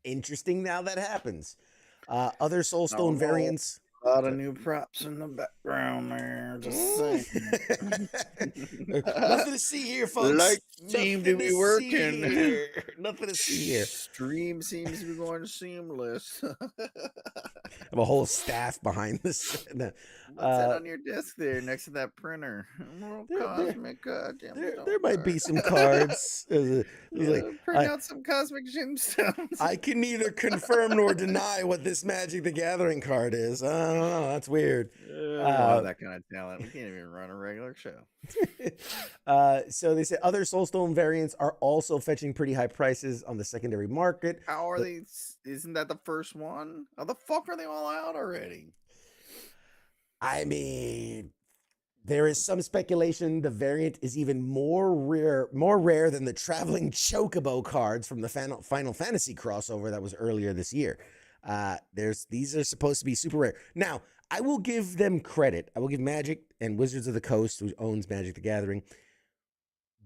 Interesting now that happens. Other Soulstone variants. A lot of new props in the background there. Just saying. Nothing to see here, folks. Lights seem to be working. Nothing to see here. Stream seems to be going seamless. I have a whole staff behind this. What's that on your desk there next to that printer? There might be some cards. Print out some cosmic gemstones. I can neither confirm nor deny what this Magic the Gathering card is. I don't know. That's weird. That kind of talent. We can't even run a regular show. So they say other Soulstone variants are also fetching pretty high prices on the secondary market. How are they? Isn't that the first one? How the fuck are they all out already? I mean, There is some speculation the variant is even more rare than the traveling chocobo cards from the Final Fantasy crossover that was earlier this year. These are supposed to be super rare. Now, I will give them credit. I will give Magic and Wizards of the Coast, who owns Magic the Gathering.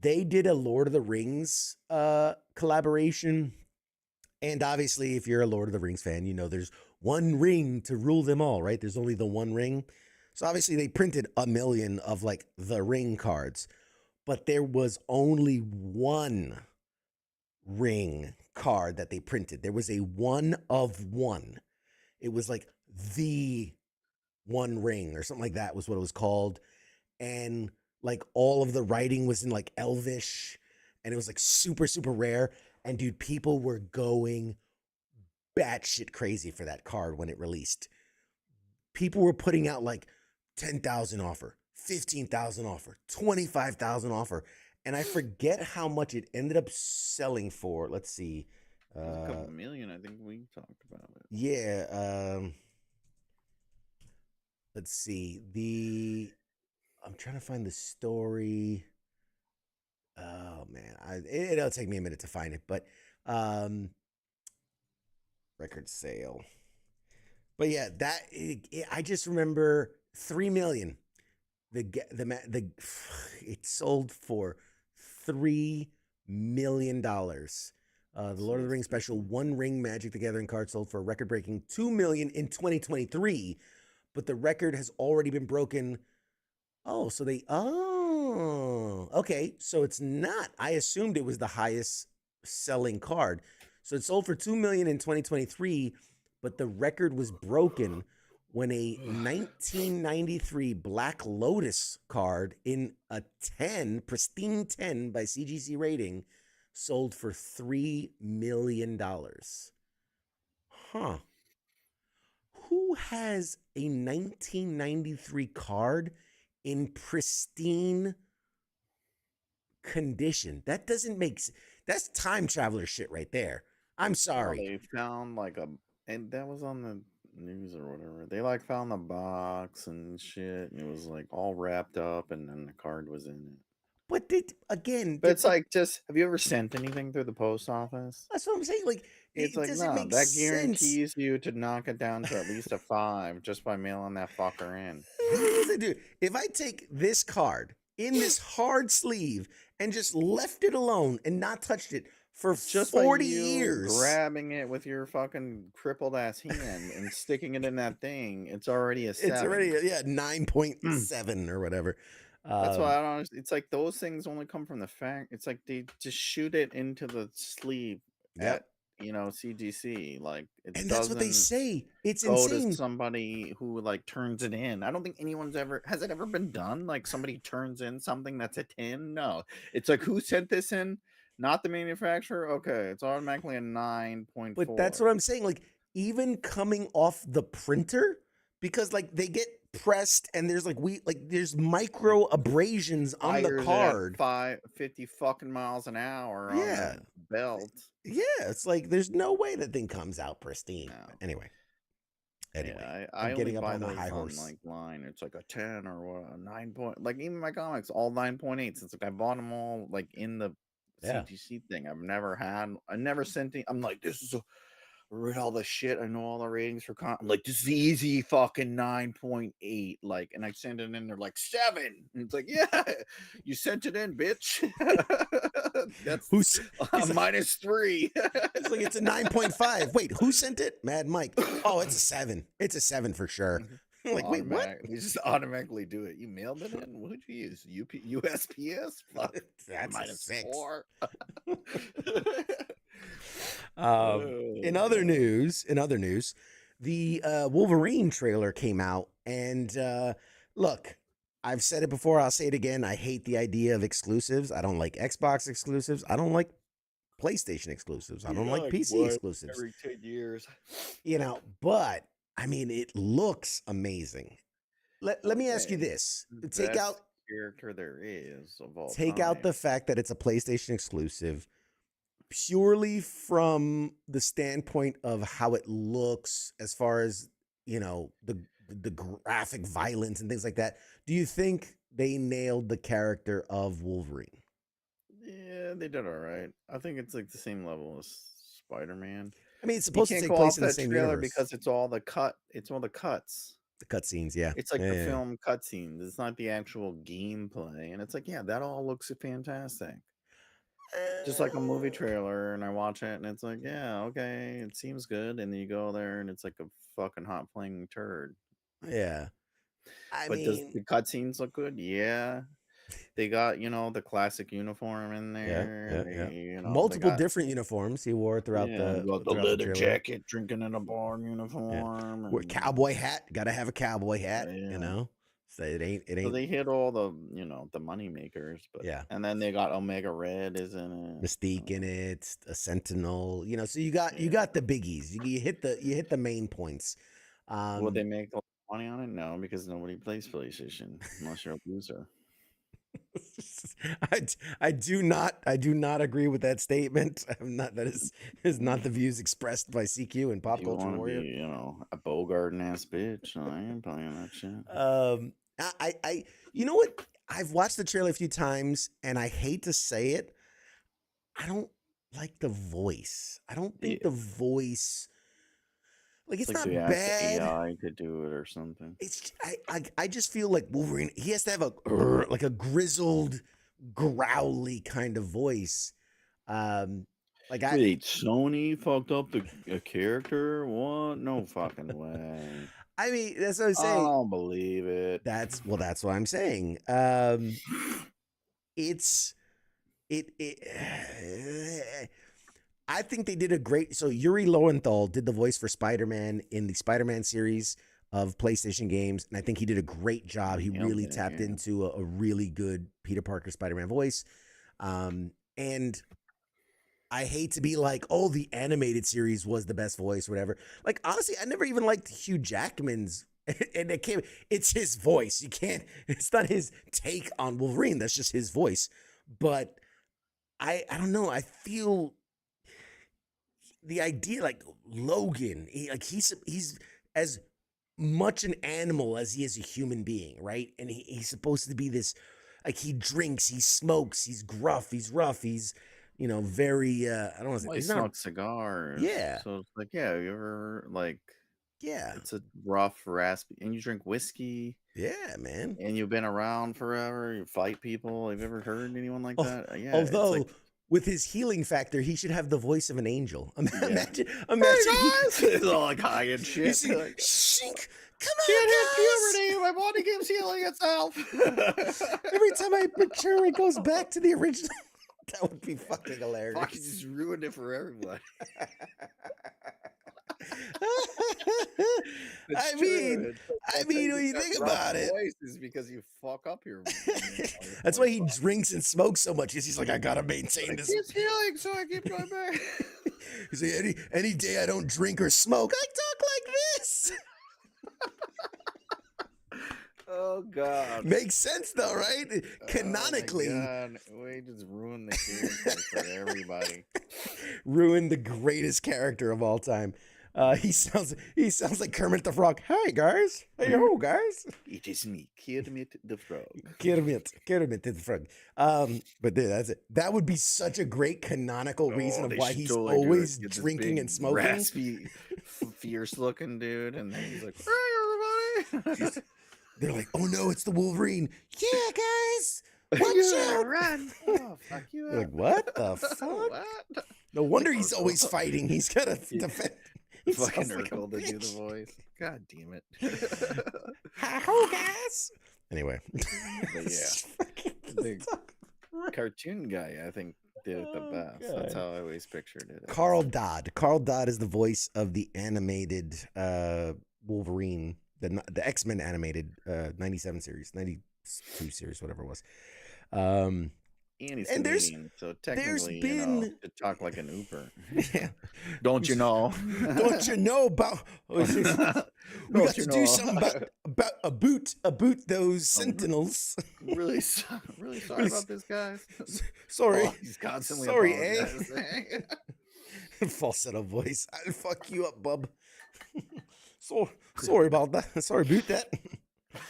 They did a Lord of the Rings collaboration. And obviously, if you're a Lord of the Rings fan, you know there's one ring to rule them all, right? There's only the one ring. So obviously they printed 1 million of like the ring cards, but there was only one ring card that they printed. There was a 1 of 1. It was like the one ring or something like that was what it was called. And like all of the writing was in like Elvish, and it was like super, super rare. And dude, people were going batshit crazy for that card when it released. People were putting out like 10,000 offer, 15,000 offer, 25,000 offer. And I forget how much it ended up selling for. Let's see. It was a couple million. I think we talked about it. Yeah. Let's see. I'm trying to find the story. Oh man, it'll take me a minute to find it, but record sale. But yeah, I just remember 3 million. It sold for $3 million. The Lord of the Rings special One Ring Magic the Gathering card sold for a record-breaking $2 million in 2023, but the record has already been broken. Okay, so it's not. I assumed it was the highest selling card. So it sold for $2 million in 2023, but the record was broken when a 1993 Black Lotus card in a 10, pristine 10 by CGC rating sold for $3 million. Huh. Who has a 1993 card in pristine condition? That doesn't make sense. That's time traveler shit right there. I'm sorry. They found and that was on the news or whatever. They like found the box and shit, and it was like all wrapped up, and then the card was in it. But it's like, just have you ever sent anything through the post office? That's what I'm saying. Like, it's like, no, that guarantees you to knock it down to at least a 5 just by mailing that fucker in. Dude, if I take this card in this hard sleeve and just left it alone and not touched it for just 40 years, grabbing it with your fucking crippled ass hand and sticking it in that thing, it's already a 7. It's already 9.7 or whatever. That's why I don't. It's like those things only come from the fact. It's like they just shoot it into the sleeve at CGC. Like, and that's what they say. It's go insane. to somebody who like turns it in. I don't think has it ever been done. Like, somebody turns in something that's a 10. No, it's like, who sent this in? Not the manufacturer. Okay, it's automatically a 9.4. But that's what I'm saying. Like, even coming off the printer, because like they get pressed and there's there's micro abrasions on the card. 50 fucking miles an hour on the belt. Yeah, it's like there's no way that thing comes out pristine. No. Anyway, I'm getting up on the high horse. Like, line, it's like a 10 or what, a 9 point. Like, even my comics, all 9.8s. It's like I bought them all like in the CGC thing. I never sent it. I'm like, this is I read all the shit. I know all the ratings for I'm like, this is easy fucking 9.8. Like, and I send it in, they're like 7. And it's like, yeah, you sent it in, bitch. That's who's -3. It's like, it's a 9.5. Wait, who sent it? Mad Mike. Oh, it's a 7. It's a 7 for sure. I'm like, wait, what? You just automatically do it. You mailed it in? What did you use? USPS? Fuck. That's -4. In other news, the Wolverine trailer came out, and look, I've said it before, I'll say it again. I hate the idea of exclusives. I don't like Xbox exclusives. I don't like PlayStation exclusives. I don't like PC exclusives. Every 10 years. But I mean, it looks amazing. Let me ask you this. Take out character there is of all Take out the fact that it's a PlayStation exclusive, purely from the standpoint of how it looks, as far as, the graphic violence and things like that. Do you think they nailed the character of Wolverine. Yeah, they did all right. I think it's like the same level as Spider-Man. I mean, it's You supposed to can't take go place off in the that same trailer universe. because it's all the cuts. The cutscenes, yeah. It's like Yeah, the yeah. film cutscenes. It's not the actual gameplay. And it's like, yeah, that all looks fantastic. Just like a movie trailer, and I watch it, and it's like, yeah, okay, it seems good. And then you go there, and it's like a fucking hot flaming turd. Yeah. I But does mean, the cutscenes look good? Yeah. They got, the classic uniform in yeah, there. yeah, And yeah. they Multiple got, different uniforms he wore throughout yeah, the got the throughout the leather trailer. jacket, drinking in a bar Yeah. uniform. Wear And, cowboy hat. Gotta have a cowboy hat, yeah. So it ain't So they hit all the, the money makers. But yeah. and then they got Omega Red is in it. Mystique in it, a Sentinel, so you got Yeah. the biggies. You hit the main points. Would they make a lot of money on it? No, because nobody plays PlayStation unless you're a loser. I do not agree with that statement. That is not the views expressed by CQ and Pop If you Culture want to Warrior. be, a Bogarden ass bitch, I ain't playing that shit. I you know what? I've watched the trailer a few times, and I hate to say it, I don't like the voice. I don't think the voice, like, it's like not they asked bad. AI to do it or something. It's I just feel like Wolverine, he has to have like a grizzled, growly kind of voice. Like Wait, Sony fucked up a character? What? No fucking way. I mean, that's what I'm I saying. don't believe it. That's what I'm saying. I think they did a great. So Yuri Lowenthal did the voice for Spider-Man in the Spider-Man series of PlayStation games, and I think he did a great job. He really tapped into a really good Peter Parker Spider-Man voice. And I hate to be like, oh, the animated series was the best voice, whatever. Like, honestly, I never even liked Hugh Jackman's, and it's his voice. It's not his take on Wolverine. That's just his voice. But I don't know. I feel the idea, like Logan, he's as much an animal as he is a human being, right? And he's supposed to be this, like, he drinks, he smokes, he's gruff, he's rough, he's very I don't want to say He smokes cigars. Yeah. So it's like, yeah, you ever yeah. It's a rough, raspy, and you drink whiskey. Yeah, man. And you've been around forever. You fight people. Have you ever heard anyone like that? Yeah. Although with his healing factor, he should have the voice of an angel. Imagine. He's all like high and shit. He's like, Shink, come on, can't guys. hit puberty. My body keeps healing itself. Every time I mature, it goes back to the original. That would be fucking hilarious. Fuck, you just ruined it for everybody. I mean, when you think about it, is because you fuck up your. That's why he drinks and smokes so much. He's like, I gotta maintain this. It's healing, so I keep going back. He's like, any day I don't drink or smoke, I talk like this. Oh God, makes sense though, right? Canonically, we just ruined the character for everybody. Ruined the greatest character of all time. He sounds like Kermit the Frog. Hey guys, hey ho guys. It is me, Kermit the Frog. Kermit the Frog. But that's it. That would be such a great canonical reason of why he's always drinking and smoking. Raspy, fierce looking dude, and then he's like, "Hey everybody." They're like, "Oh no, it's the Wolverine." Yeah, guys, watch out! Run! Oh, fuck you! They're like, what the fuck? What? No wonder he's always fighting. He's gotta defend. Fucking Urkel to do the voice. God damn it! Hi, guys. Anyway, but yeah, the cartoon guy, I think, did it the best. God. That's how I always pictured it. Carl Dodd. Carl Dodd is the voice of the animated Wolverine. The X-Men animated 97 series, 92 series, whatever it was. And he's Canadian, so technically, to talk like an Uber. Yeah. Don't you know? Don't you know about? We got to do something about a boot those Sentinels. Really sorry about this, guys. Sorry, he's constantly apologizing. Falsetto voice. I'll fuck you up, bub. So sorry about that. Sorry about that.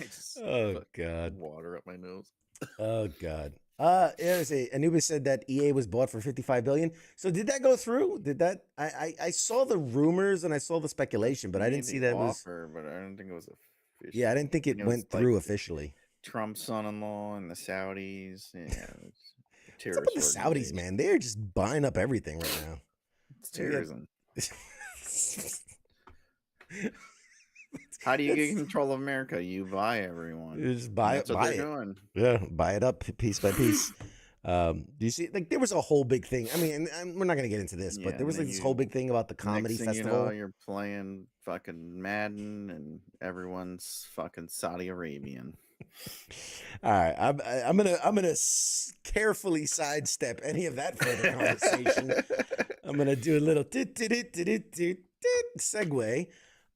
I just Oh put God. water up my nose. Oh God. There's Anubis said that EA was bought for 55 billion. So did that go through? Did that? I saw the rumors and I saw the speculation, but I didn't see The that it was. offer, but I don't think it was official. Yeah, I didn't think it It was went like through officially. Trump's son-in-law and the Saudis. Yeah, it's a What's up with terrorist the Saudis, organization. man? They're just buying up everything right now. It's terrorism. It's- How do you get control of America? You buy everyone. You just And buy that's it, what buy they're it. doing. Yeah, buy it up piece by piece. Do you see? Like, there was a whole big thing. I mean, and we're not gonna get into this, but Yeah, there was and like then this whole big thing about the comedy Next thing you festival. know, you're playing fucking Madden, and everyone's fucking Saudi Arabian. All right, I'm gonna carefully sidestep any of that further conversation. I'm gonna do a little segue.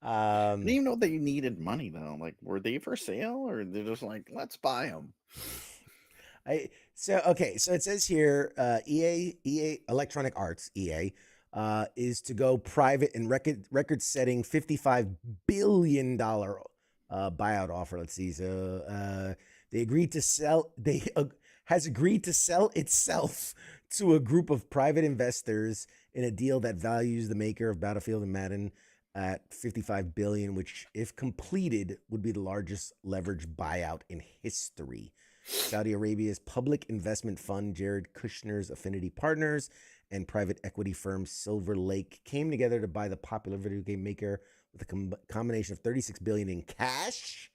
I didn't even know they needed money though. Like, were they for sale, or they're just like, let's buy them? So it says here, EA Electronic Arts, EA, is to go private in record-setting $55 billion buyout offer. Let's see. So they agreed to sell. Has agreed to sell itself to a group of private investors in a deal that values the maker of Battlefield and Madden at $55 billion, which, if completed, would be the largest leverage buyout in history. Saudi Arabia's public investment fund, Jared Kushner's Affinity Partners, and private equity firm Silver Lake came together to buy the popular video game maker with a combination of $36 billion in cash,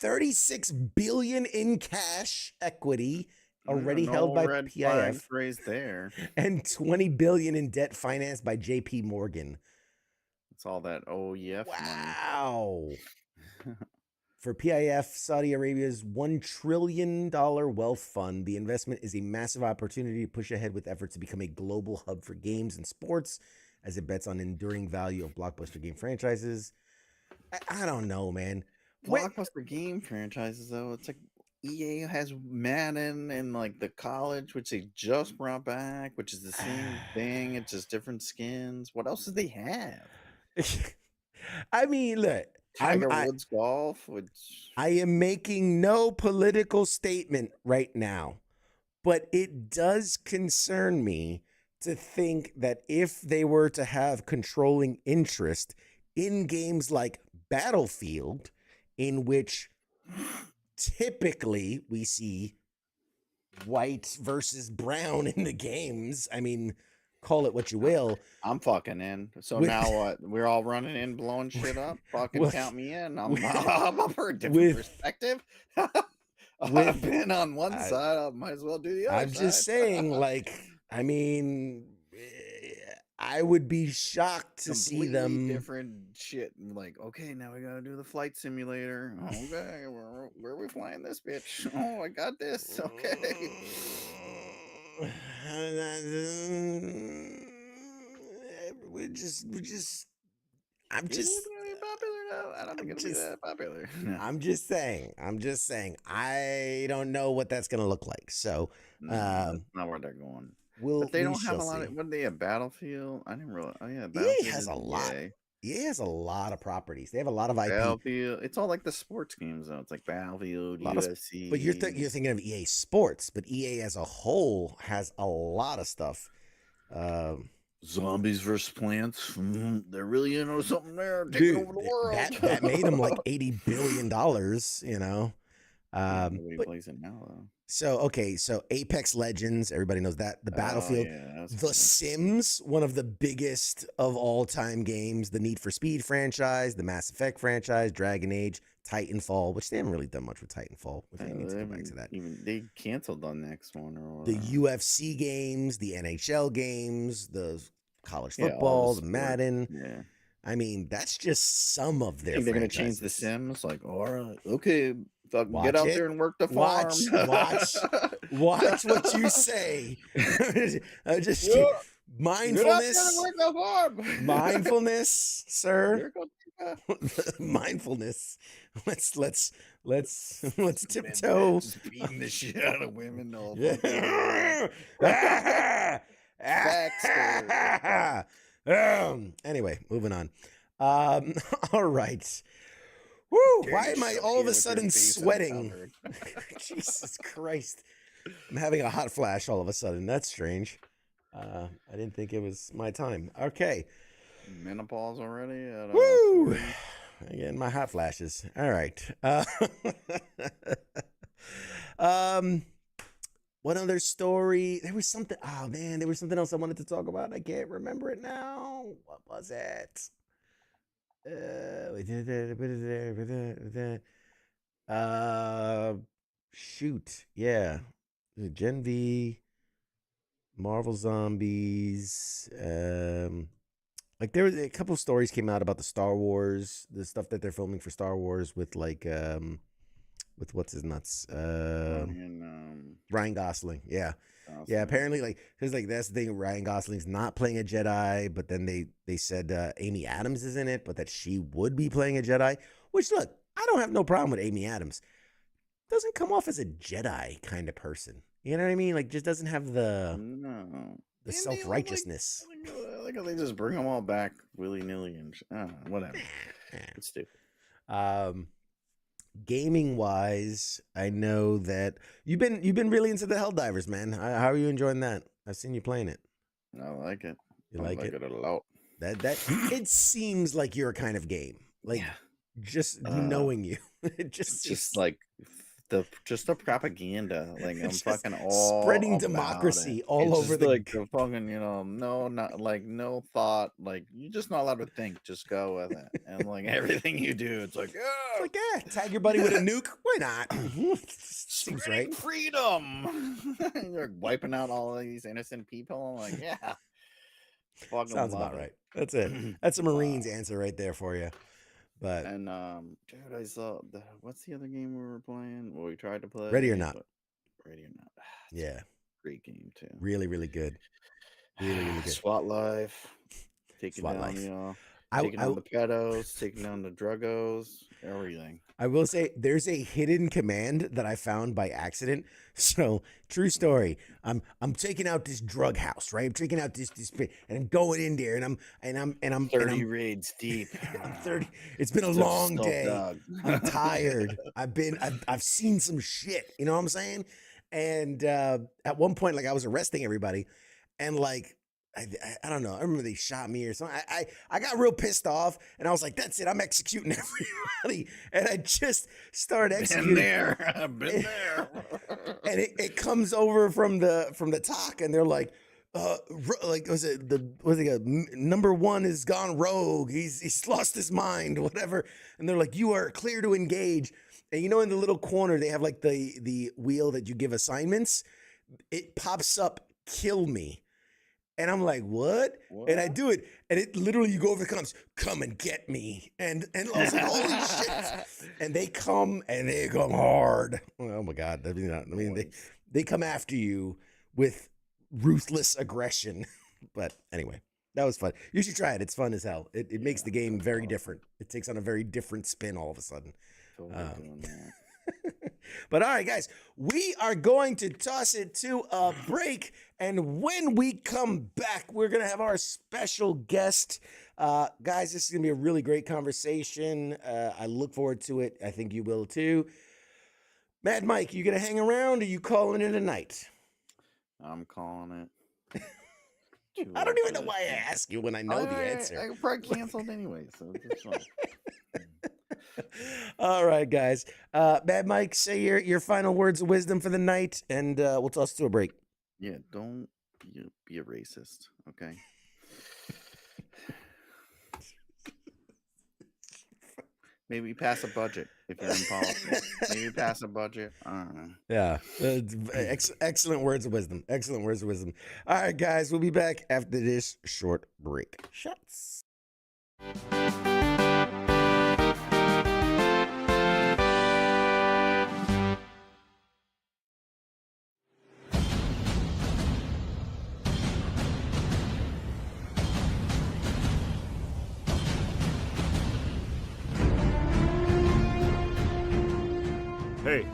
$36 billion in cash equity already held by red PIF, flags raised there. and $20 billion in debt financed by J.P. Morgan. It's all that OEF Wow. money. For PIF, Saudi Arabia's $1 trillion wealth fund, the investment is a massive opportunity to push ahead with efforts to become a global hub for games and sports, as it bets on enduring value of blockbuster game franchises. I don't know, man. Blockbuster game franchises, though, it's like EA has Madden and like the college, which they just brought back, which is the same thing. It's just different skins. What else do they have? I mean, look. Tiger Woods golf, which I am making no political statement right now, but it does concern me to think that if they were to have controlling interest in games like Battlefield, in which typically we see white versus brown in the games. I mean, call it what you will. I'm fucking in. So now what? We're all running in, blowing shit up. Fucking count me in. I'm up for a different perspective. I've been on one side. I might as well do the other. I'm just saying, like, I mean, I would be shocked to see them different shit. Like, okay, now we gotta do the flight simulator. Okay, where are we flying this bitch? Oh, I got this. Okay. I'm just popular now. I don't think it'll be that popular. I'm just saying. I don't know what that's gonna look like. So that's not where they're going. But they don't have a lot of. What, they have Battlefield? I didn't realize. Oh yeah, Battlefield has a lot. EA has a lot of properties. They have a lot of IP. Battlefield. It's all like the sports games though. It's like Battlefield, UFC. But you're thinking of EA Sports, but EA as a whole has a lot of stuff. Zombies versus plants. They're really into something there. Taking over the world. That made them like $80 billion. You know. Nobody plays it now though. So Apex Legends, everybody knows that. The Battlefield, The Sims, one of the biggest of all time games. The Need for Speed franchise, the Mass Effect franchise, Dragon Age, Titanfall, which they haven't really done much with Titanfall. If they need to go back to that. They canceled the next one or the UFC games, the NHL games, the college football, the Madden. Yeah. I mean, that's just some of their. They're going to change the Sims. Like, all right, okay. Get out there and work the farm. Watch what you say. Just mindfulness. Mindfulness, sir. Mindfulness. Let's tiptoe. Just beating the shit out of women. All anyway, moving on. All right. Woo! Dare Why you am I shove all here of a with your sudden face in the sweating? cupboard. Jesus Christ. I'm having a hot flash all of a sudden. That's strange. I didn't think it was my time. Okay. Menopause already at Woo! 40? Again, my hot flashes. All right. What other story? There was something. Oh man, there was something else I wanted to talk about. I can't remember it now. What was it? Shoot. Yeah. Gen V, Marvel Zombies. Like there was a couple of stories came out about the Star Wars, the stuff that they're filming for Star Wars with like with what's his nuts? Ryan Gosling. Yeah. Yeah, apparently like cuz like that's the thing, Ryan Gosling's not playing a Jedi, but then they said Amy Adams is in it, but that she would be playing a Jedi, which look, I don't have no problem with Amy Adams. Doesn't come off as a Jedi kind of person. You know what I mean? Like just doesn't have the self-righteousness. Like they just bring them all back willy-nilly and whatever. It's stupid. Gaming wise, I know that you've been really into the Helldivers, man. How are you enjoying that? I've seen you playing it. I like it. You like it? I like it a lot. That it seems like your kind of game. Like just knowing you. It just like the propaganda. Like I'm fucking all spreading democracy all over the like the fucking, no thought. Like you're just not allowed to think. Just go with it. And like everything you do, it's like, tag your buddy with a nuke. Why not? Seems right. Freedom. You're wiping out all of these innocent people. I'm like, yeah. Sounds about right. That's it. That's a Marines answer right there for you. But dude, I saw what's the other game we were playing? Well, we tried to play Ready or Not. Ready or Not. Yeah. Great game too. Really, really good. Really, really good. SWAT Life. Taking down the pedos, taking down the druggos, everything. I will say there's a hidden command that I found by accident. So true story. I'm taking out this drug house, right? I'm taking out this and I'm going in there and I'm 30 raids deep. I'm 30. It's been a long day. I'm tired. I've seen some shit. You know what I'm saying? And at one point, like I was arresting everybody, and like I don't know. I remember they shot me or something. I got real pissed off, and I was like, "That's it. I'm executing everybody." And I just started executing. I've been there. And it comes over from the talk, and they're like, was it number one has gone rogue. He's lost his mind, whatever. And they're like, "You are clear to engage." And you know, in the little corner, they have like the wheel that you give assignments. It pops up, "Kill me." And I'm like, what? And I do it. And it literally, you go over the comments, "Come and get me." And I was like, holy shit. And they come hard. Oh my God. I mean, they come after you with ruthless aggression. But anyway, that was fun. You should try it. It's fun as hell. It makes the game very different. It takes on a very different spin all of a sudden. But all right, guys, we are going to toss it to a break. And when we come back, we're going to have our special guest. Guys, this is going to be a really great conversation. I look forward to it. I think you will too. Mad Mike, you going to hang around, or you calling it a night? I'm calling it. I don't even know why I ask you when I know the answer. I probably canceled anyway, so it's fine. All right, guys. Mad Mike, say your final words of wisdom for the night, and we'll toss it to a break. Yeah, don't be a racist, okay? Maybe pass a budget if you're in politics. Maybe pass a budget. I don't know. Yeah. Excellent words of wisdom. Excellent words of wisdom. All right, guys. We'll be back after this short break. Shots. Hey,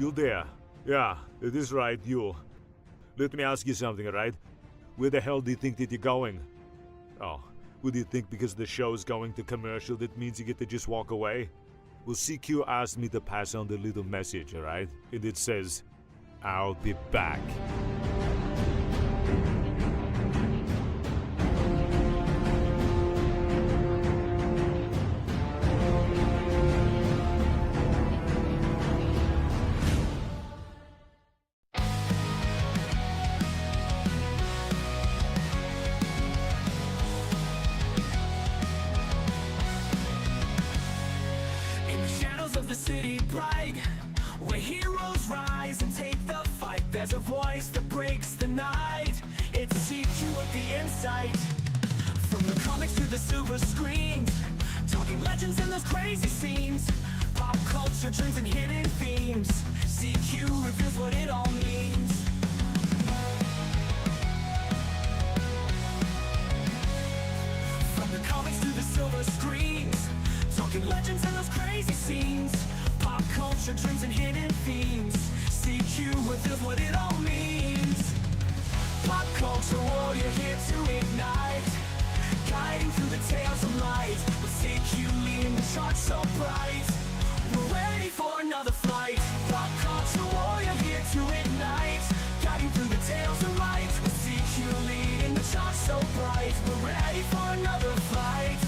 you there? Yeah, it is right, you. Let me ask you something, right? Where the hell do you think that you're going? Oh, would you think because the show's going to commercial that means you get to just walk away? Well, CQ asked me to pass on the little message, alright? And it says, I'll be back. In the shadows of the city bright, where heroes rise and take the fight, there's a voice that breaks the night. It's CQ with the insight. From the comics to the silver screens, talking legends in those crazy scenes, pop culture trends and hidden themes. CQ reveals what it all means. From the comics to the silver screens, talking legends and those crazy scenes, pop culture trends and hidden themes. CQ reveals what it all means. Pop culture warrior here to ignite, guiding through the tales of light, with CQ leading the charge so bright. We're ready for another flight. Pop culture warrior here to ignite, guiding through the tales of light, with CQ leading the charge so bright. We're ready for another flight.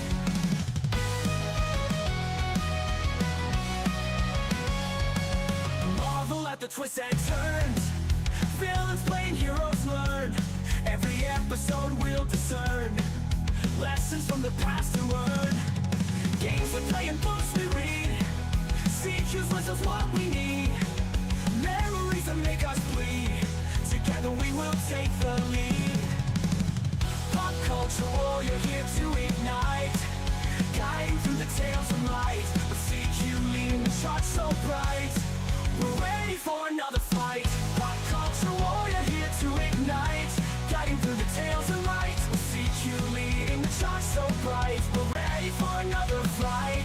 Marvel at the twists and turns, villains playing heroes learn. Every episode we'll discern lessons from the past to learn. Games we play and books we read, CQ's wisdom's what we need. Memories that make us bleed, together we will take the lead. Pop culture warrior here to ignite, guiding through the tales of light, with CQ leading the charge so bright. We're ready for another fight. Pop culture warrior here to ignite, guiding through the tales of light, with CQ leading the charge so bright. We're ready for another fight.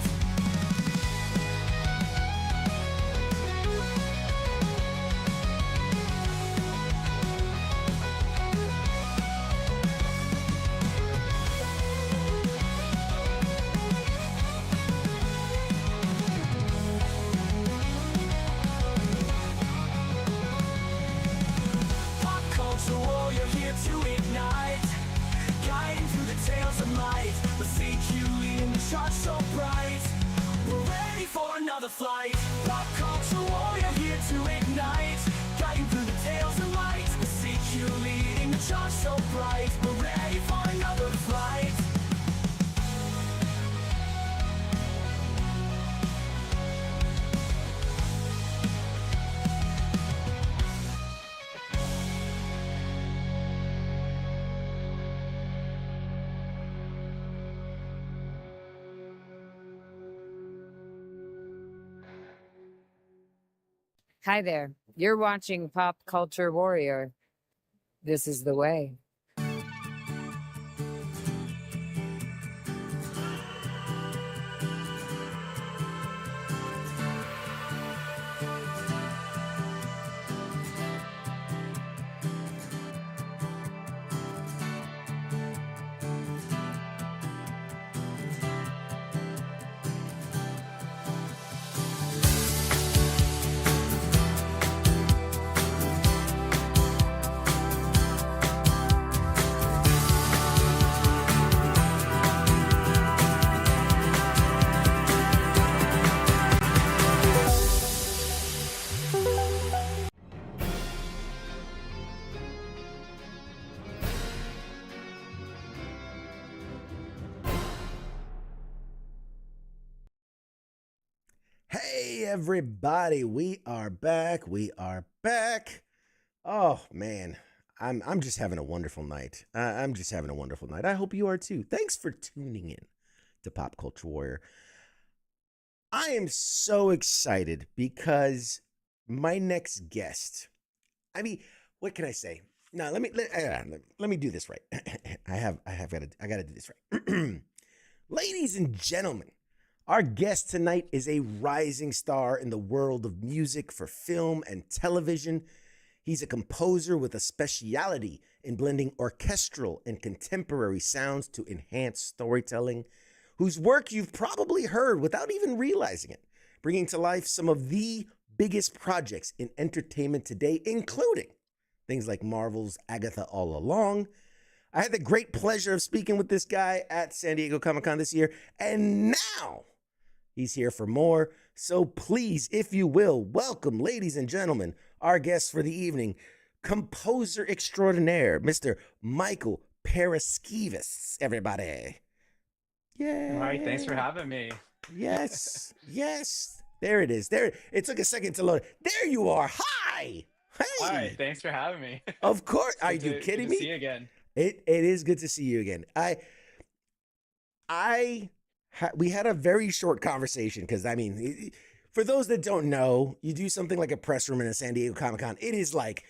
Pop culture warrior here to ignite, guiding through the tales of light, with CQ leading the charge so bright. We're ready for another flight. Pop culture warrior here to ignite, guiding through the tales of light, with CQ leading the charge so bright. We're ready for another flight. Hi there. You're watching Pop Culture Warrior. This is the way. Hey, everybody, we are back. We are back. Oh, man, I'm just having a wonderful night. I'm just having a wonderful night. I hope you are too. Thanks for tuning in to Pop Culture Warrior. I am so excited because my next guest, I mean, what can I say? No, let me do this right. I gotta do this right. Ladies and gentlemen, our guest tonight is a rising star in the world of music for film and television. He's a composer with a speciality in blending orchestral and contemporary sounds to enhance storytelling, whose work you've probably heard without even realizing it. bringing to life some of the biggest projects in entertainment today, including things like Marvel's Agatha All Along. I had the great pleasure of speaking with this guy at San Diego Comic-Con this year, and now he's here for more. So please, if you will, welcome, ladies and gentlemen, our guest for the evening, composer extraordinaire, Mr. Michael Paraskevas, everybody. Yay. All right, thanks for having me. Yes, yes. There it is. There. It took a second to load. There you are. Hi. Hey. All right, thanks for having me. Of course. Are Good you to- kidding good me? to see you again. It is good to see you again. We had a very short conversation because for those that don't know, you do something like a press room in a San Diego Comic-Con. It is like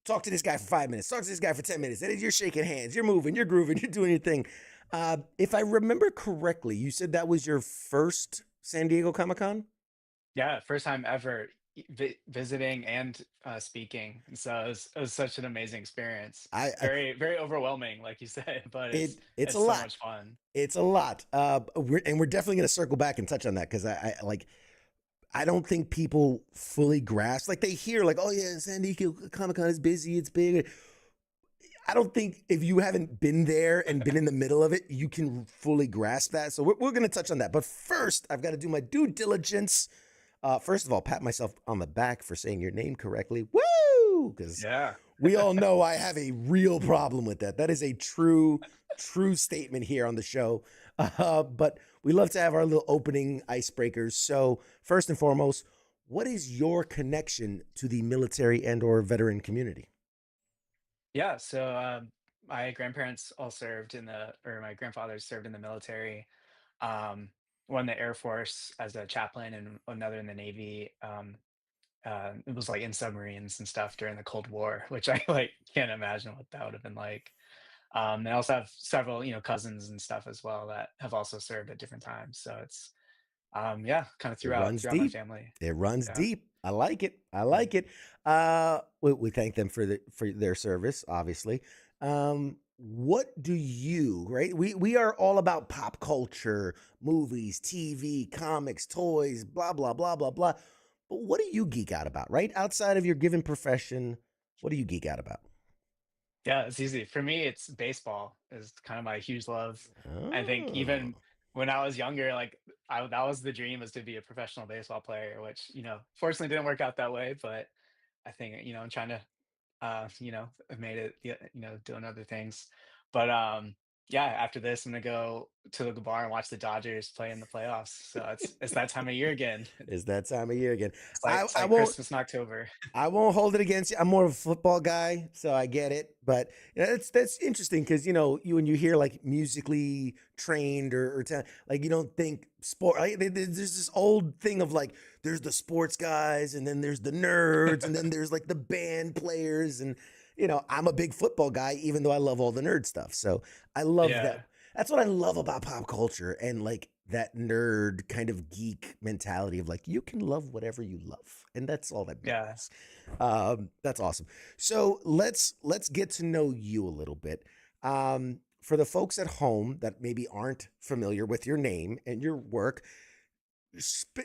talk to this guy for 5 minutes, talk to this guy for 10 minutes. And you're shaking hands, you're moving, you're grooving, you're doing your thing. If I remember correctly, you said that was your first San Diego Comic-Con? Yeah, first time ever visiting and speaking, and so it was such an amazing experience. Very very overwhelming, like you said, but it's a so lot. much fun. It's a lot. We're definitely going to circle back and touch on that because I don't think people fully grasp. Like they hear like, oh yeah, San Diego Comic-Con is busy, it's big. I don't think if you haven't been there and been in the middle of it, you can fully grasp that. So we're going to touch on that. But first, I've got to do my due diligence. First of all, pat myself on the back for saying your name correctly. Woo! Because Yeah. we all know I have a real problem with that. That is a true statement here on the show. But we love to have our little opening icebreakers. So first and foremost, what is your connection to the military and or veteran community? Yeah, so my grandparents all served or my grandfather served in the military. Um, one in the Air Force as a chaplain, and another in the Navy. It was like in submarines and stuff during the Cold War, which I like can't imagine what that would have been like. I also have several, cousins and stuff as well that have also served at different times. So it's yeah, kind of It runs throughout my deep. family. It runs Yeah. deep. I like it. I like it. We thank them for their service, obviously. What do you, right? We are all about pop culture, movies, TV, comics, toys, blah, blah, blah, blah, blah. But what do you geek out about, right? Outside of your given profession, what do you geek out about? Yeah, it's easy. For me, it's baseball is kind of my huge love. I think even Oh, when I was younger, like that was the dream, was to be a professional baseball player, which, fortunately didn't work out that way. But I think, I'm trying to, I've made it, yeah, doing other things. But yeah, after this, I'm gonna go to the bar and watch the Dodgers play in the playoffs. So it's that time of year again. it's that time of year again. It's I like won't Christmas in October. I won't hold it against you. I'm more of a football guy, so I get it. But that's interesting because you when you hear like musically trained like you don't think sport. Like, there's this old thing of like there's the sports guys, and then there's the nerds, and then there's like the band players, and I'm a big football guy, even though I love all the nerd stuff. So I love Yeah. that. That's what I love about pop culture and like that nerd kind of geek mentality of like you can love whatever you love, and that's all that Yeah. matters. That's awesome. So let's get to know you a little bit. For the folks at home that maybe aren't familiar with your name and your work,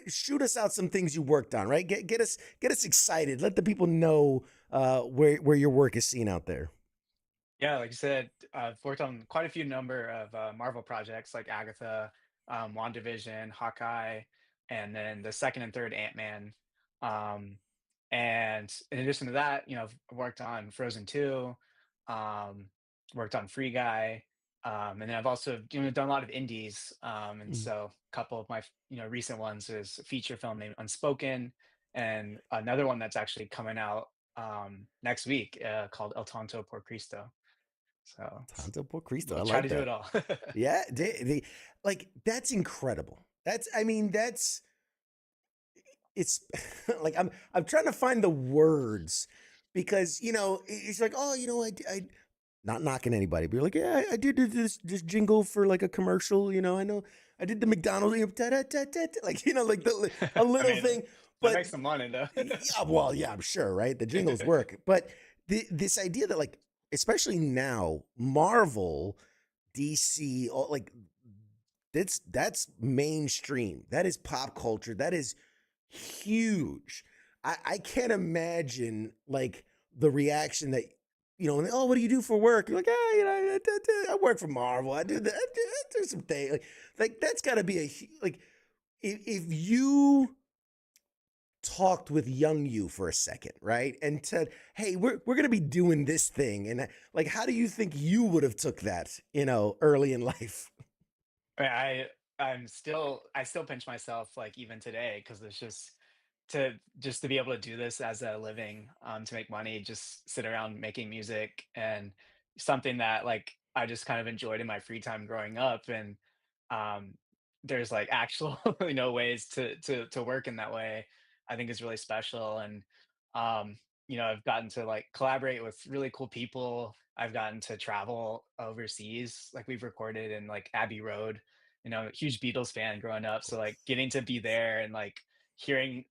shoot us out some things you worked on. Right, get us excited. Let the people know where your work is seen out there. Yeah, like you said, I've worked on quite a few number of Marvel projects like Agatha, WandaVision, Hawkeye, and then the second and third Ant-Man. Um, and in addition to that, I've worked on Frozen 2, um, worked on Free Guy, and then I've also done a lot of indies. And Mm. so a couple of my recent ones is a feature film named Unspoken, and another one that's actually coming out next week called El Tonto por Cristo. So Tanto por Cristo. I we'll try like to do that. it all. Yeah, like that's incredible. It's like I'm trying to find the words because it's like, oh, I not knocking anybody, but you're like, yeah, I did this jingle for like a commercial. I know I did the McDonald's, like like a I little mean, thing, that but makes some money though. yeah, well, yeah, I'm sure, right? The jingles work, but this idea that like, especially now, Marvel, DC, like that's mainstream. That is pop culture. That is huge. I can't imagine like the reaction that oh, what do you do for work? You're like, I work for Marvel. I do some things. Like that's got to be like if you talked with young you for a second, right? And said, "Hey, we're going to be doing this thing." And like how do you think you would have took that, early in life? I still pinch myself like even today because it's just to be able to do this as a living, to make money, just sit around making music and something that like I just kind of enjoyed in my free time growing up. And um, there's like actual ways to work in that way. I think is really special. And I've gotten to like collaborate with really cool people. I've gotten to travel overseas. Like we've recorded in like Abbey Road. Huge Beatles fan growing up. So like getting to be there and like hearing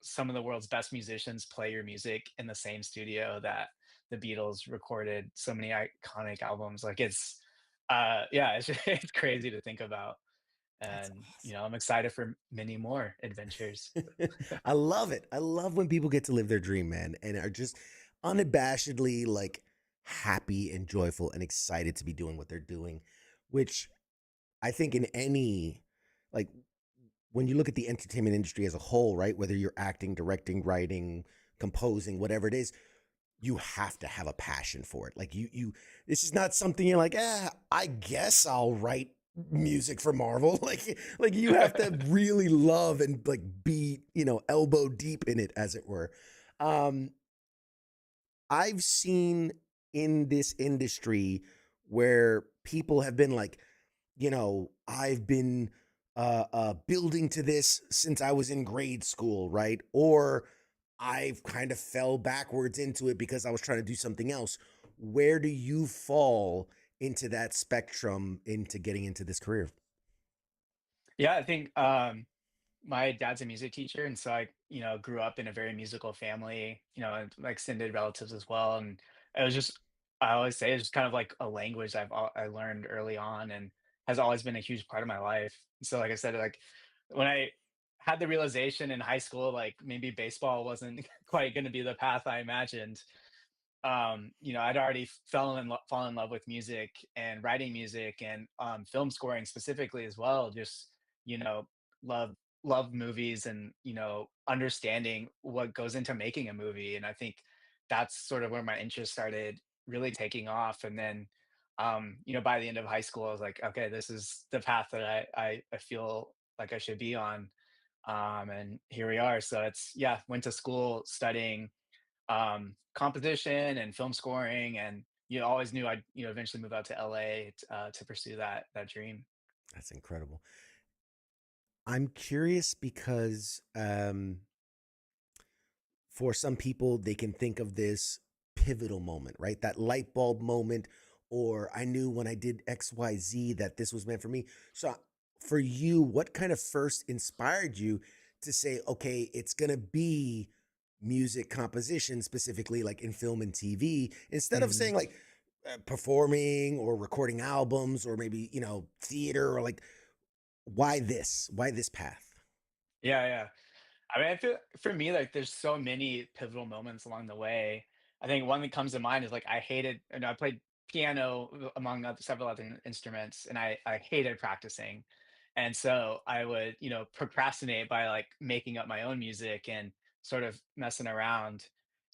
some of the world's best musicians play your music in the same studio that the Beatles recorded so many iconic albums. Like it's yeah, it's it's crazy to think about. That's And I'm excited for many more adventures. awesome. I love it. I love when people get to live their dream, man, and are just unabashedly like happy and joyful and excited to be doing what they're doing, which I think in any like when you look at the entertainment industry as a whole, right? Whether you're acting, directing, writing, composing, whatever it is, you have to have a passion for it. Like this is not something you're like, I guess I'll write music for Marvel. Like you have to really love and like be, elbow deep in it, as it were. Um, I've seen in this industry where people have been like, I've been building to this since I was in grade school, right? Or I've kind of fell backwards into it because I was trying to do something else. Where do you fall into that spectrum into getting into this career? Yeah, I think my dad's a music teacher, and so I, grew up in a very musical family, and like extended relatives as well. And it was just, I always say it's just kind of like a language I learned early on and has always been a huge part of my life. So like I said, like when I had the realization in high school, like maybe baseball wasn't quite going to be the path I imagined. I'd already fallen in love with music and writing music and film scoring specifically as well. Just you know, love love movies and understanding what goes into making a movie. And I think that's sort of where my interest started really taking off. And then, by the end of high school, I was like, okay, this is the path that I feel like I should be on. And here we are. So it's yeah, went to school studying composition and film scoring, and always knew I'd eventually move out to LA to pursue that dream. That's incredible. I'm curious because for some people, they can think of this pivotal moment, right? That light bulb moment, or I knew when I did XYZ that this was meant for me. So, for you, what kind of first inspired you to say, okay, it's going to be music composition, specifically like in film and TV, instead of Mhm. saying like performing or recording albums or maybe, theater or like, why this? Why this path? Yeah, yeah. I mean, I feel for me, like there's so many pivotal moments along the way. I think one that comes to mind is like I hated, I played piano among several other instruments, and I hated practicing. And so I would, procrastinate by like making up my own music and sort of messing around.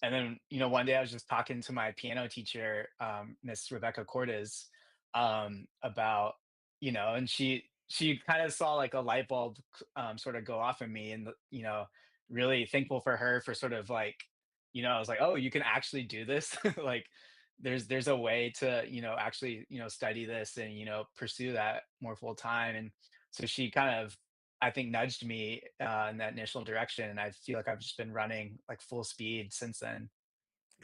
And then, one day I was just talking to my piano teacher, Miss Rebecca Cordes, about, and she kind of saw like a light bulb sort of go off in me, and really thankful for her for sort of like, I was like, oh, you can actually do this. Like there's a way to, actually, study this and, pursue that more full time. And so she kind of, I think, nudged me in that initial direction. And I feel like I've just been running like full speed since then.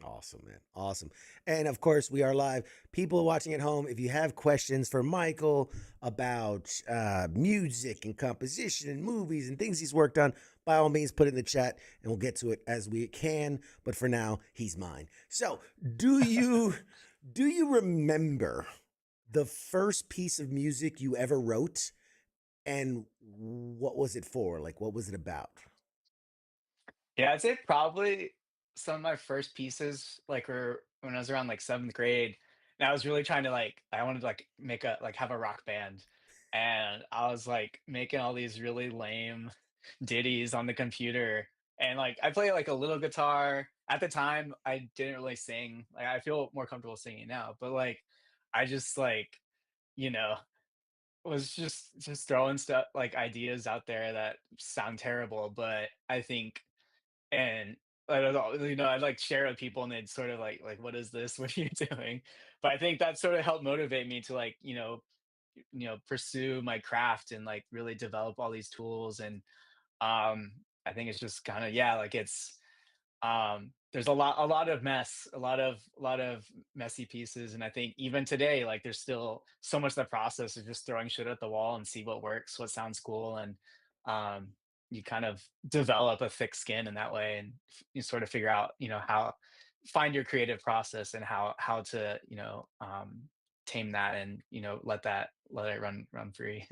Awesome, man. Awesome. And of course, we are live. People watching at home, if you have questions for Michael about music and composition and movies and things he's worked on, by all means, put it in the chat and we'll get to it as we can. But for now, he's mine. So, do you remember the first piece of music you ever wrote, and what was it for? Like, what was it about? Yeah, I'd say probably some of my first pieces, like, were when I was around, like, 7th grade, and I was really trying to, like I wanted to, like, make a like, have a rock band, and I was, like, making all these really lame ditties on the computer, and, like, I play, like, a little guitar. At the time, I didn't really sing, like, I feel more comfortable singing now, but, like, I just, like, you know, was just throwing stuff like, ideas out there that sound terrible, but I think and I don't know, I'd like share with people and they'd sort of like, "What is this? What are you doing?" But I think that sort of helped motivate me to like, pursue my craft and like really develop all these tools. And I think it's just kind of yeah, like there's a lot of mess, a lot of messy pieces. And I think even today, like there's still so much the process of just throwing shit at the wall and see what works, what sounds cool. And um you kind of develop a thick skin in that way and you sort of figure out, how find your creative process and how to, tame that and, let it run free.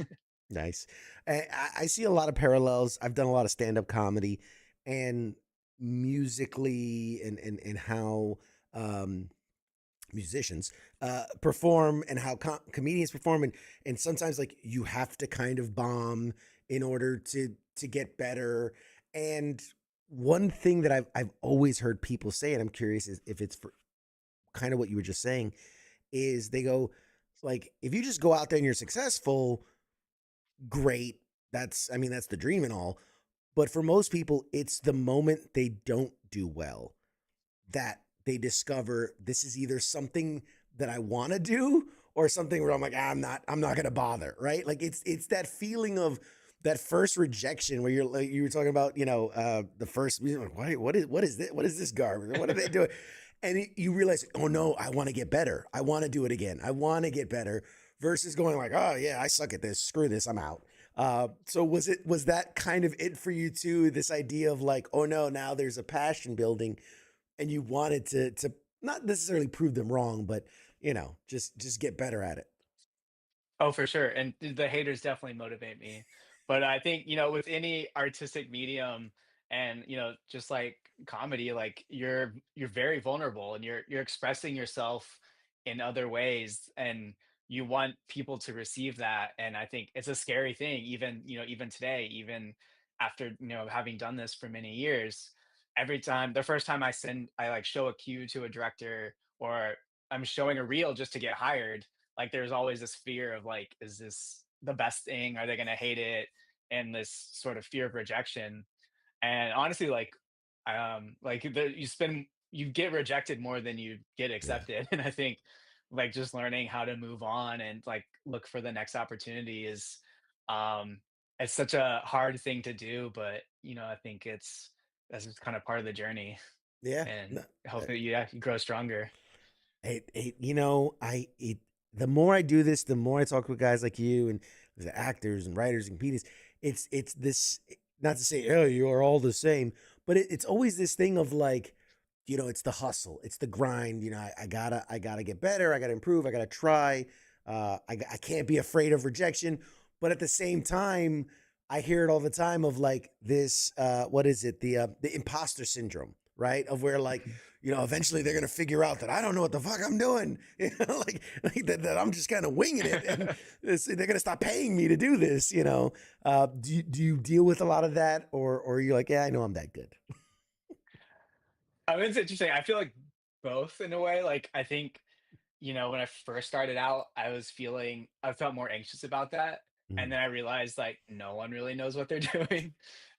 Nice. I see a lot of parallels. I've done a lot of stand up comedy, and musically, and how um, musicians perform, and how comedians perform, and sometimes like you have to kind of bomb in order to get better. And one thing that I've always heard people say, and I'm curious is if it's for kind of what you were just saying, is they go like, if you just go out there and you're successful, great. I mean, that's the dream and all. But for most people, it's the moment they don't do well that they discover this is either something that I want to do or something where I'm like, I'm not going to bother. Right. Like it's that feeling of that first rejection where you're like, you were talking about, the first, like, what is this garbage? What are they doing? And you realize, oh no, I want to get better. I want to do it again. I want to get better versus going like, oh yeah, I suck at this. Screw this. I'm out. So was that kind of it for you too? This idea of like, oh no, now there's a passion building, and you wanted to not necessarily prove them wrong, but just get better at it. Oh, for sure, and the haters definitely motivate me. But I think, with any artistic medium and, just like comedy, like you're very vulnerable and you're expressing yourself in other ways and you want people to receive that. And I think it's a scary thing, even today, even after, having done this for many years. Every time the first time I like show a cue to a director or I'm showing a reel just to get hired, like there's always this fear of like, is this the best thing? Are they gonna hate it? And this sort of fear of rejection. And honestly, you get rejected more than you get Yeah. accepted. And I think like just learning how to move on and like look for the next opportunity is um it's such a hard thing to do, but I think that's just kind of part of the journey Yeah. No, and hopefully yeah, you grow stronger. the more I do this, the more I talk with guys like you and the actors and writers and comedians. It's this, not to say, oh, you are all the same, but it's always this thing of like, it's the hustle, it's the grind. I gotta get better. I gotta improve. I gotta try. I can't be afraid of rejection, but at the same time, I hear it all the time of like this. What is it? The imposter syndrome, right? Of where like, eventually they're gonna figure out that I don't know what the fuck I'm doing, like that I'm just kind of winging it, and they're gonna stop paying me to do this. Do you deal with a lot of that, or are you like, yeah, I know I'm that good? I mean, it's interesting. I feel like both in a way. Like, I think, when I first started out, I felt more anxious about that. And Mm, then I realized like no one really knows what they're doing.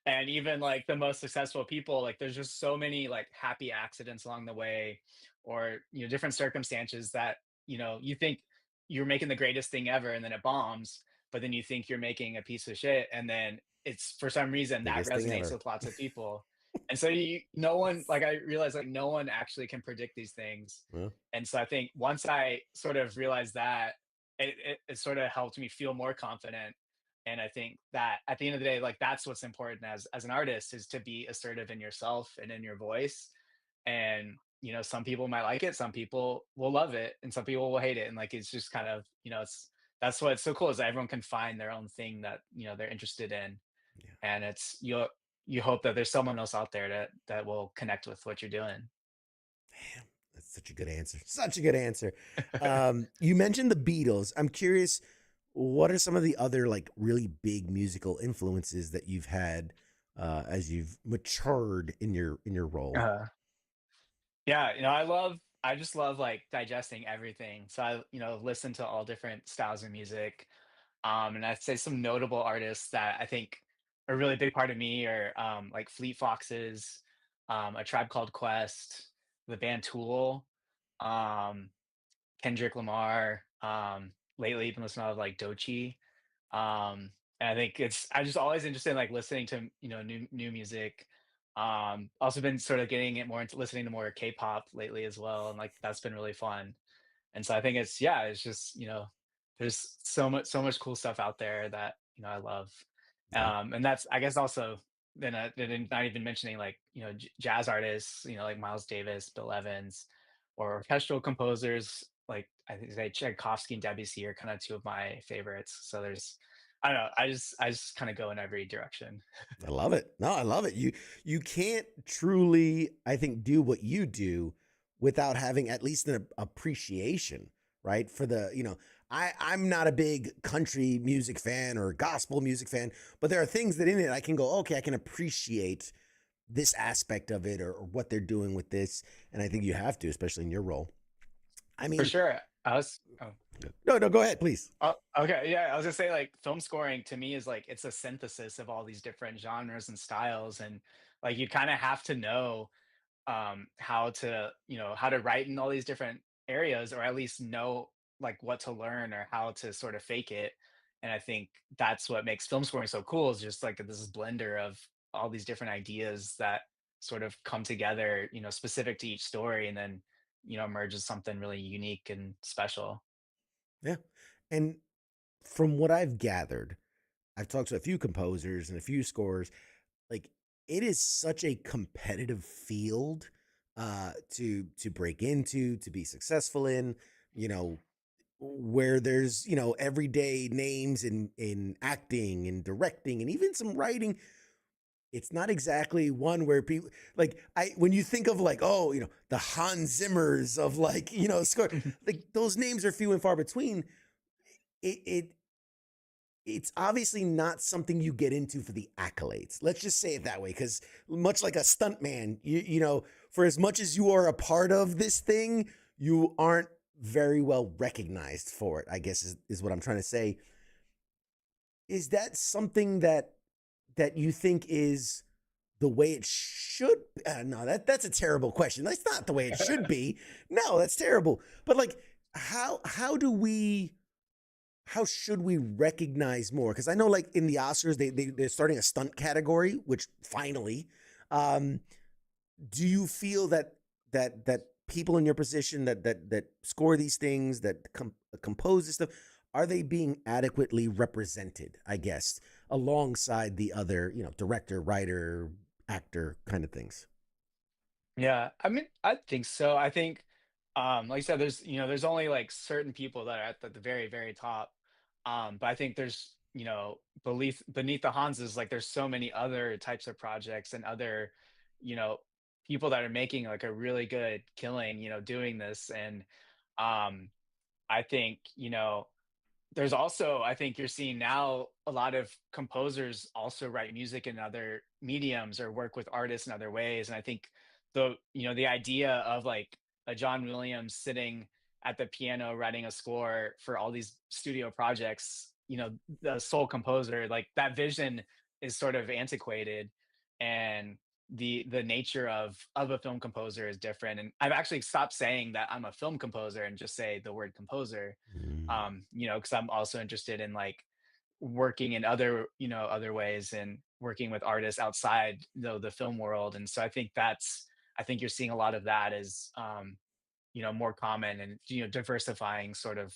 And even like the most successful people, like there's just so many like happy accidents along the way or, different circumstances that, you think you're making the greatest thing ever and then it bombs, but then you think you're making a piece of shit. And then it's for some reason that biggest thing resonates ever. with lots of people. And so no one, like I realized like no one actually can predict these things. Well, And so I think once I sort of realized that, it sort of helped me feel more confident. And I think that at the end of the day, like that's what's important as an artist is to be assertive in yourself and in your voice. And some people might like it, some people will love it, and some people will hate it. And like it's just kind of, it's that's what's so cool is that everyone can find their own thing that they're interested in. yeah. And you hope that there's someone else out there that will connect with what you're doing. Damn, that's such a good answer. Such a good answer. You mentioned the Beatles. I'm curious, what are some of the other like really big musical influences that you've had as you've matured in your role? uh, yeah, I just love like digesting everything. So I, listen to all different styles of music. And I'd say some notable artists that I think are a really big part of me are like Fleet Foxes, A Tribe Called Quest, the band Tool, um, Kendrick Lamar. Lately, been listening to a lot of like Doechii. And I think I'm just always interested in like listening to new music. Also been sort of getting it more into listening to more K-pop lately as well, and like that's been really fun. And so I think it's just, there's so much cool stuff out there that, I love. Yeah. And that's, I guess, also then not even mentioning like, jazz artists, like Miles Davis, Bill Evans, or orchestral composers like I think say Tchaikovsky and Debussy are kind of two of my favorites. So I don't know, I just kind of go in every direction. I love it. No, I love it. You can't truly, I think, do what you do without having at least an appreciation, right? For the, I'm not a big country music fan or gospel music fan, but there are things that in it I can go, okay, I can appreciate this aspect of it or what they're doing with this. And I think you have to, especially in your role. I For mean, sure. no, go ahead, please. Oh, okay. Yeah, I was gonna say like film scoring to me is like it's a synthesis of all these different genres and styles, and like you kind of have to know how to write in all these different areas, or at least know like what to learn or how to sort of fake it. And I think that's what makes film scoring so cool is just like this blender of all these different ideas that sort of come together, specific to each story, and then merges something really unique and special. Yeah. And from what I've gathered, I've talked to a few composers and a few scorers. Like it is such a competitive field to break into, to be successful in, you know, where there's, everyday names in acting and directing and even some writing. It's not exactly one where people like I when you think of like, oh, the Hans Zimmers of like, score, like those names are few and far between. It it's obviously not something you get into for the accolades. Let's just say it that way, because much like a stuntman, for as much as you are a part of this thing, you aren't very well recognized for it, I guess is what I'm trying to say. Is that something that you think is the way it should? No, that's a terrible question. That's not the way it should be. No, that's terrible. But like, how do we? How should we recognize more? Because I know, like in the Oscars, they're starting a stunt category, which finally, um, do you feel that people in your position that score these things, that compose this stuff, are they being adequately represented? I guess alongside the other, director, writer, actor kind of things. Yeah, I mean, I think so. I think, like you said, there's only like certain people that are at the very, very top. But I think there's, beneath the Hanses, like there's so many other types of projects and other, you know, people that are making like a really good killing, doing this. And um, I think, there's also, I think you're seeing now a lot of composers also write music in other mediums or work with artists in other ways. And I think the idea of like a John Williams sitting at the piano writing a score for all these studio projects, the sole composer, like that vision is sort of antiquated. And the nature of a film composer is different. And I've actually stopped saying that I'm a film composer and just say the word composer, Mm. because I'm also interested in like working in other ways and working with artists outside the film world. And so I think you're seeing a lot of that as more common, and diversifying sort of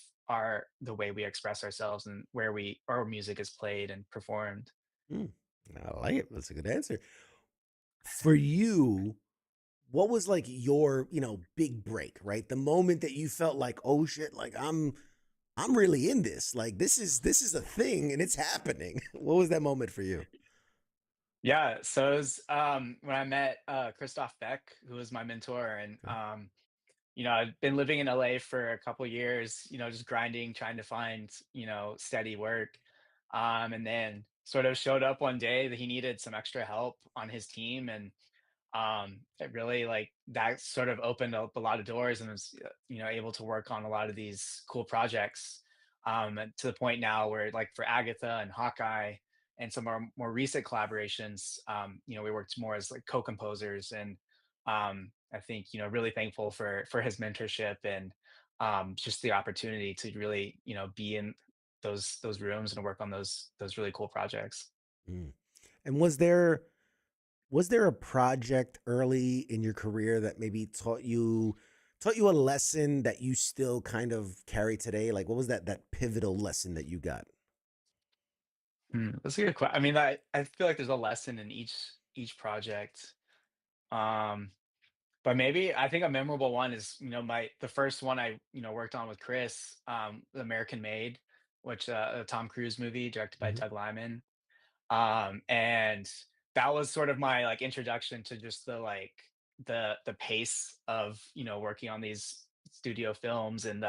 the way we express ourselves and where our music is played and performed. Mm. I like it. That's a good answer. For you, what was like your, big break, right? The moment that you felt like, oh shit, like I'm really in this. Like this is a thing and it's happening. What was that moment for you? Yeah, so it was when I met Christoph Beck, who was my mentor, and Okay. I'd been living in LA for a couple years, just grinding, trying to find, steady work. And then sort of showed up one day that he needed some extra help on his team. And it really like that sort of opened up a lot of doors and was, able to work on a lot of these cool projects. And to the point now where like for Agatha and Hawkeye and some of our more recent collaborations, we worked more as like co-composers and I think really thankful for his mentorship and just the opportunity to really be in those rooms and work on those really cool projects. Mm. And was there a project early in your career that maybe taught you a lesson that you still kind of carry today? Like what was that pivotal lesson that you got? That's a good question. I mean, I feel like there's a lesson in each project. Um, but maybe I think a memorable one is, my the first one I, worked on with Chris, The American Made, which a Tom Cruise movie directed by Mhm. Doug Liman. And that was sort of my like introduction to just the like the pace of, working on these studio films and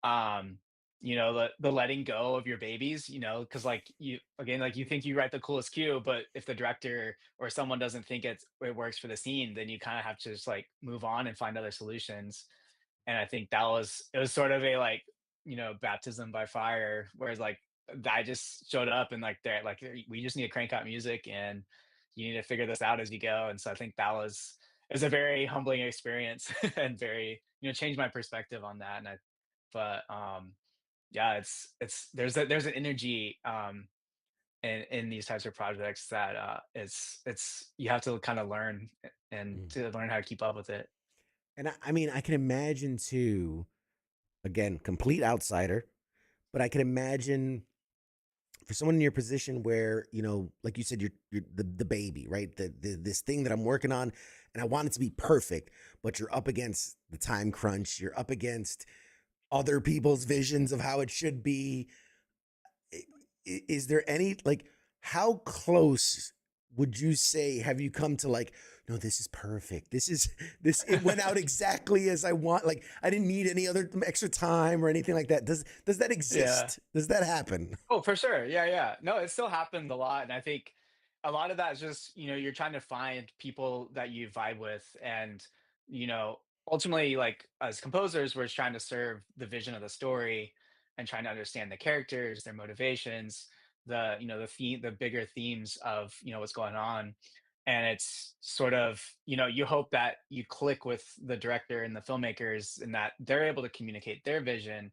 um the letting go of your babies, because like you again like you think you write the coolest cue, but if the director or someone doesn't think it works for the scene, then you kind of have to just like move on and find other solutions. And I think it was sort of a like baptism by fire, whereas like I just showed up and like they're like we just need to crank out music and you need to figure this out as you go. And so I think that was it was a very humbling experience and very changed my perspective on that. And I but yeah, it's there's an energy in these types of projects that it's you have to kind of learn and Mm. to learn how to keep up with it. And I mean, I can imagine too, again, complete outsider, but I can imagine for someone in your position where, like you said, you're the baby, right? This thing that I'm working on and I want it to be perfect, but you're up against the time crunch, you're up against other people's visions of how it should be. Is there any like how close would you say have you come to like no, this is perfect, this it went out exactly as I want, like I didn't need any other extra time or anything like that? Does that Yeah. exist? Does that happen? Oh, for sure. Yeah, yeah. No, it still happens a lot, and I think a lot of that is just you're trying to find people that you vibe with, and ultimately, like as composers, we're just trying to serve the vision of the story and trying to understand the characters, their motivations, the bigger themes of what's going on. And it's sort of you hope that you click with the director and the filmmakers and that they're able to communicate their vision,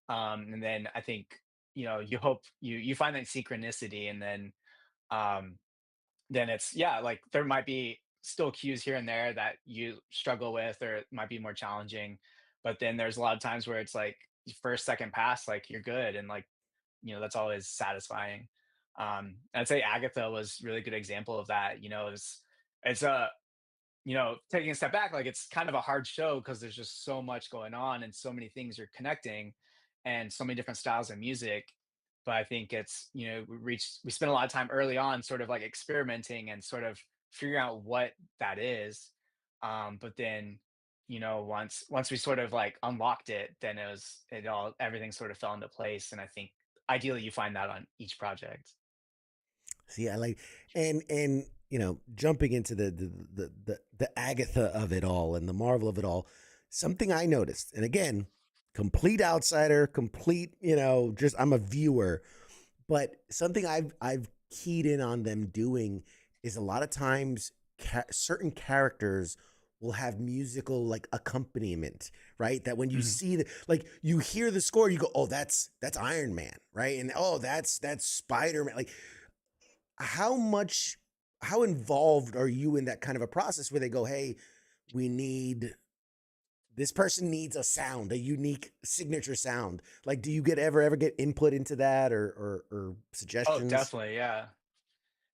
and then I think you hope you find that synchronicity, and then it's yeah, like there might be still cues here and there that you struggle with or it might be more challenging, but then there's a lot of times where it's like first second pass like you're good, and like that's always satisfying. I'd say Agatha was really good example of that. It's a taking a step back, like it's kind of a hard show because there's just so much going on and so many things are connecting and so many different styles of music. But I think it's, we spent a lot of time early on sort of like experimenting and sort of figuring out what that is. But then, once we sort of like unlocked it, then everything sort of fell into place. And I think ideally you find that on each project. See, I like and jumping into the Agatha of it all and the Marvel of it all, something I noticed, and again, complete outsider, complete, just I'm a viewer, but something I've keyed in on them doing is a lot of times certain characters will have musical like accompaniment, right? That when you Mhm. see the like you hear the score, you go, oh, that's Iron Man, right? And oh, that's Spider Man. Like how much how involved are you in that kind of a process where they go, hey, we need this person needs a sound, a unique signature sound. Like, do you ever get input into that or Oh, suggestions? definitely. Yeah.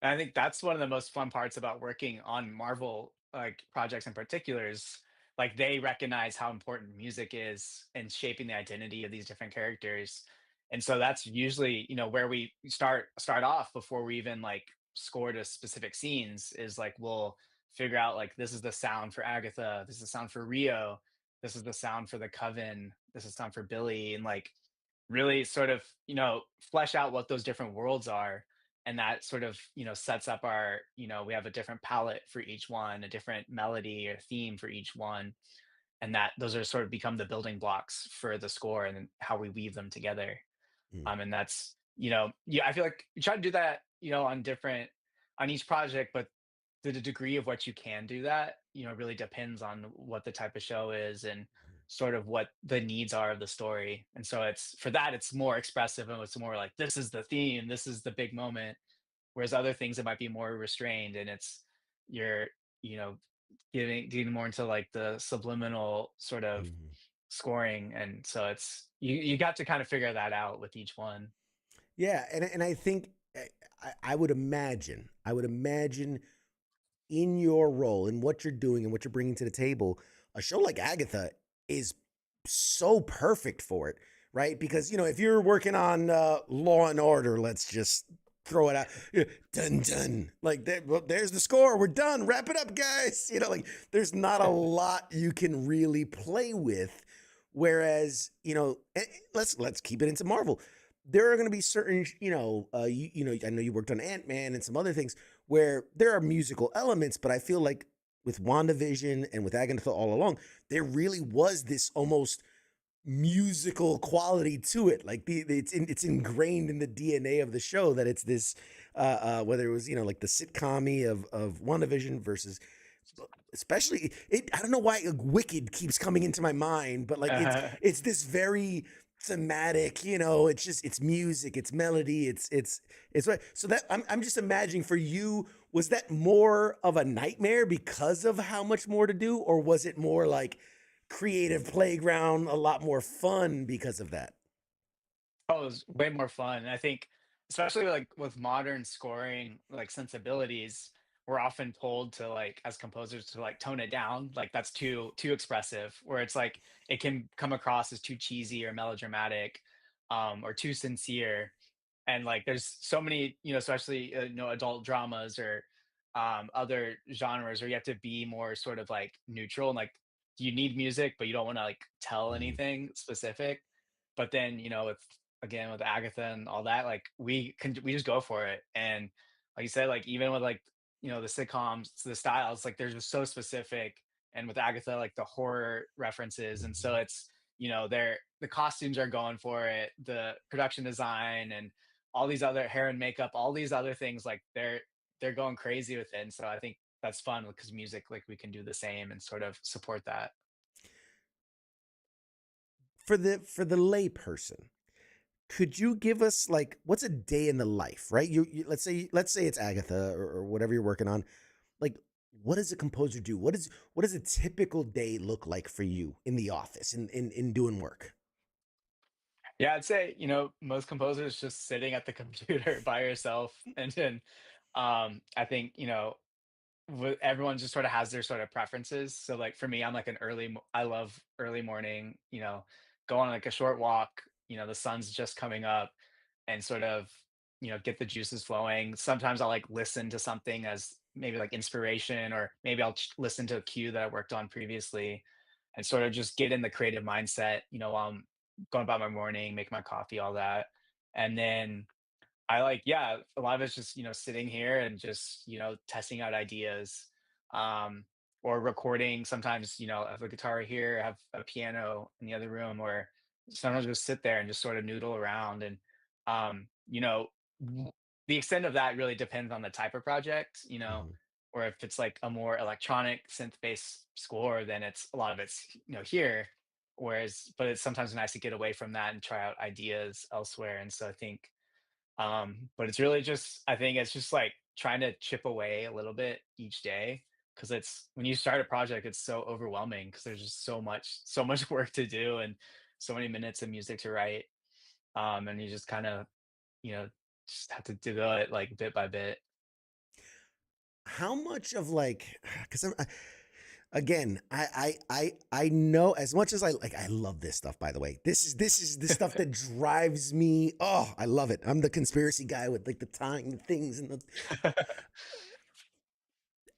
And I think that's one of the most fun parts about working on Marvel like projects in particular is like they recognize how important music is in shaping the identity of these different characters. And so that's usually, where we start off before we even like score to specific scenes is like we'll figure out like this is the sound for Agatha, this is the sound for Rio, this is the sound for the Coven, this is sound for Billy, and like really sort of flesh out what those different worlds are. And that sort of sets up our we have a different palette for each one, a different melody or theme for each one, and that those are sort of become the building blocks for the score and then how we weave them together. Mm. And that's yeah, I feel like you try to do that on different on each project, but the degree of what you can do that really depends on what the type of show is and sort of what the needs are of the story. And so it's for that it's more expressive and it's more like this is the theme, this is the big moment. Whereas other things it might be more restrained and it's you're you know getting more into like the subliminal sort of Mhm. scoring. And so it's you got to kind of figure that out with each one. Yeah, and I think I would imagine in your role and what you're doing and what you're bringing to the table, a show like Agatha is so perfect for it, right? Because if you're working on Law and Order, let's just throw it out, dun dun, like well, there's the score, we're done, wrap it up, guys. Like there's not a lot you can really play with. Whereas, let's keep it into Marvel. There are going to be certain, I know you worked on Ant-Man and some other things where there are musical elements, but I feel like with WandaVision and with Agatha All Along, there really was this almost musical quality to it. Like it's ingrained in the DNA of the show that it's this, whether it was like the sitcom of WandaVision versus, especially it. I don't know why Wicked keeps coming into my mind, but like it's this very thematic, it's music, it's melody, it's right. So that I'm just imagining for you, was that more of a nightmare because of how much more to do, or was it more like creative playground, a lot more fun because of that? Oh, it was way more fun. And I think, especially like with modern scoring, like sensibilities, we're often told to like as composers to like tone it down. Like that's too expressive, where it's like it can come across as too cheesy or melodramatic, or too sincere. And like there's so many, especially adult dramas or other genres where you have to be more sort of like neutral and like you need music, but you don't want to like tell Mhm. anything specific. But then with again with Agatha and all that, like we just go for it. And like you said, like even with like the sitcoms, the styles, like they're just so specific. And with Agatha, like the horror references, and so Mhm. it's they're the costumes are going for it, the production design, and all these other hair and makeup, all these other things, like they're going crazy with it. And so I think that's fun because music, like we can do the same and sort of support that. For the lay person, could you give us like what's a day in the life, right? Let's say it's Agatha or whatever you're working on. Like, what does a composer do? What does a typical day look like for you in the office in doing work? Yeah, I'd say, most composers just sitting at the computer by yourself. And then I think, everyone just sort of has their sort of preferences. So like for me, I'm like I love early morning, go on like a short walk, the sun's just coming up and sort of, get the juices flowing. Sometimes I'll like listen to something as maybe like inspiration, or maybe I'll listen to a cue that I worked on previously and sort of just get in the creative mindset, while I'm going about my morning, make my coffee, all that. And then I like, yeah, a lot of it's just, sitting here and just, testing out ideas, um, or recording. Sometimes, I have a guitar here, I have a piano in the other room, or sometimes just sit there and just sort of noodle around. And, um, you know, w- the extent of that really depends on the type of project, Mhm. or if it's like a more electronic synth-based score, then it's a lot of it's, here. Whereas, but it's sometimes nice to get away from that and try out ideas elsewhere. And so I think but it's really just I think it's just like trying to chip away a little bit each day, because it's when you start a project, it's so overwhelming because there's just so much work to do and so many minutes of music to write. And you just kind of, you know, just have to do it like bit by bit. How much of like, because again, I know as much as I love this stuff, by the way. This is the stuff that drives me. Oh, I love it. I'm the conspiracy guy with like the tying things and the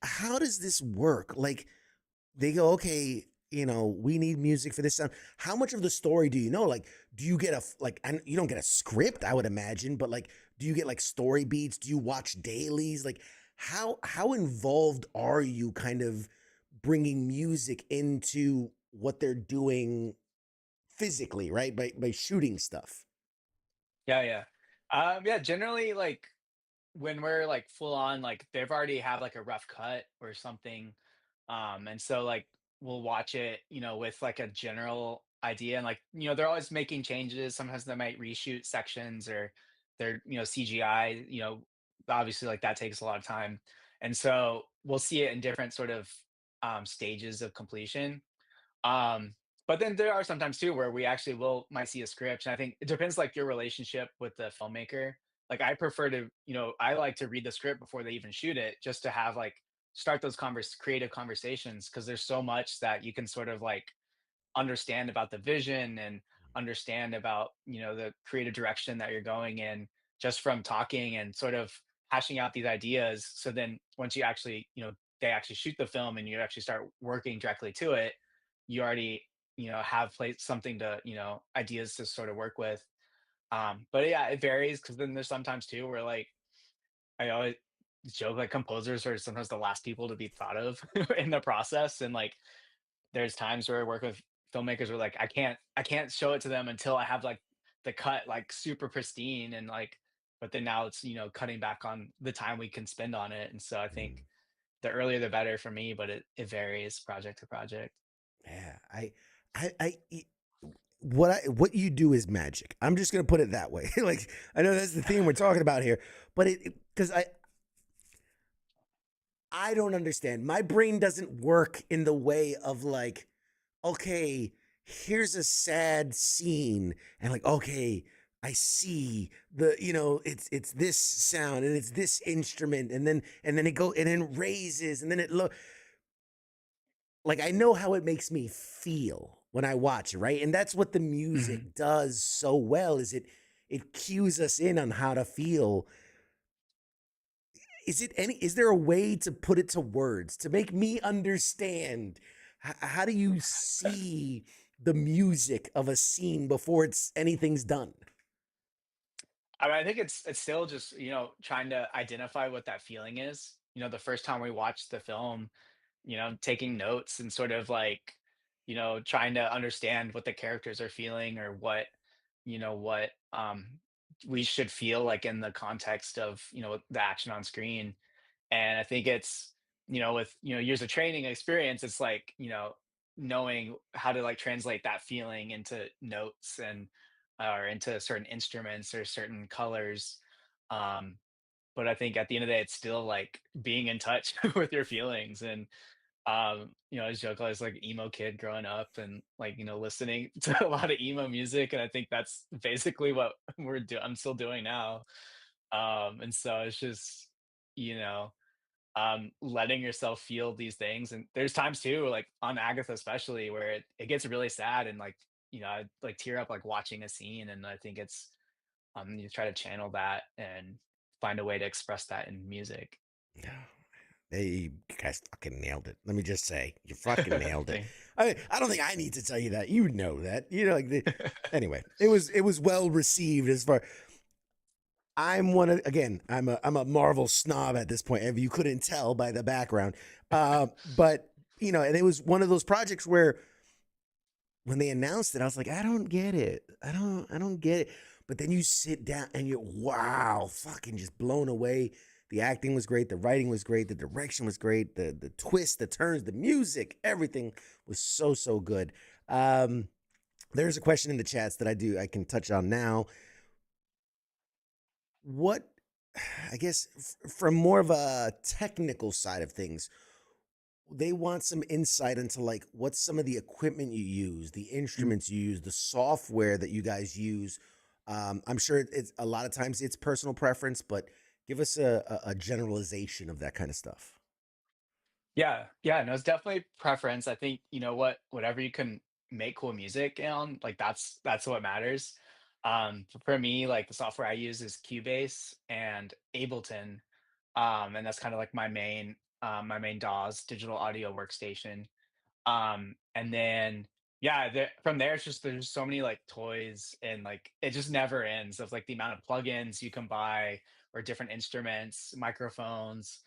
how does this work? Like they go, okay, we need music for this sound. How much of the story do you know? Like, do you get and you don't get a script, I would imagine, but like, do you get like story beats? Do you watch dailies? Like, how involved are you kind of bringing music into what they're doing physically, right? By shooting stuff. Yeah, yeah. Yeah, generally like when we're like full on, like they've already have like a rough cut or something. And so like we'll watch it, with like a general idea and like, they're always making changes. Sometimes they might reshoot sections or they're, CGI, obviously like that takes a lot of time. And so we'll see it in different sort of stages of completion. Um, but then there are sometimes too where we actually will might see a script, and I think it depends like your relationship with the filmmaker. Like I prefer to, I like to read the script before they even shoot it, just to have like start those creative conversations because there's so much that you can sort of like understand about the vision and understand about the creative direction that you're going in just from talking and sort of hashing out these ideas. So then once you actually they actually shoot the film and you actually start working directly to it, you already have placed something to ideas to sort of work with. But yeah, it varies because then there's sometimes too where like I always joke like composers are sometimes the last people to be thought of in the process, and like there's times where I work with filmmakers where like I can't show it to them until I have like the cut like super pristine and like, but then now it's cutting back on the time we can spend on it. And so I think Mm. the earlier the better for me, but it varies project to project. Yeah, what you do is magic. I'm just gonna put it that way. Like I know that's the theme we're talking about here, but it because I don't understand. My brain doesn't work in the way of like, okay, here's a sad scene, and like, okay, I see it's this sound and it's this instrument, and then it raises, and then it look like I know how it makes me feel when I watch it, right? And that's what the Mhm. music does so well is it cues us in on how to feel. Is there a way to put it to words to make me understand how do you see the music of a scene before anything's done? I mean, I think it's still just trying to identify what that feeling is. The first time we watched the film, taking notes and sort of like, trying to understand what the characters are feeling or what we should feel like in the context of, the action on screen. And I think it's, with, years of training and experience, it's like, knowing how to like translate that feeling into notes and or into certain instruments or certain colors. Um, but I think at the end of the day, it's still like being in touch with your feelings. And I joke I was like emo kid growing up and like, listening to a lot of emo music. And I think that's basically what I'm still doing now. And so it's just, you know, letting yourself feel these things. And there's times too, like on Agatha especially, where it gets really sad and like, I like tear up like watching a scene. And I think it's you try to channel that and find a way to express that in music. Hey, you guys fucking nailed it. Let me just say, you fucking nailed it. Thing. I don't think I need to tell you that. You know that. Anyway, it was well received as far. I'm a Marvel snob at this point, if you couldn't tell by the background. But and it was one of those projects where when they announced it, I was like, I don't get it. I don't get it. But then you sit down and you're wow, fucking just blown away. The acting was great, the writing was great, the direction was great, the twists, the turns, the music, everything was so good. Um, there's a question in the chats that I can touch on now. What I guess from more of a technical side of things, they want some insight into like what's some of the equipment you use, the instruments you use, the software that you guys use. I'm sure it's a lot of times it's personal preference, but give us a generalization of that kind of stuff. Yeah, yeah, no, it's definitely preference. I think, whatever you can make cool music on, like that's what matters. For me, like the software I use is Cubase and Ableton. And that's kind of like my main DAWs, digital audio workstation. And then yeah, from there it's just there's so many like toys and like it just never ends of like the amount of plugins you can buy or different instruments, microphones.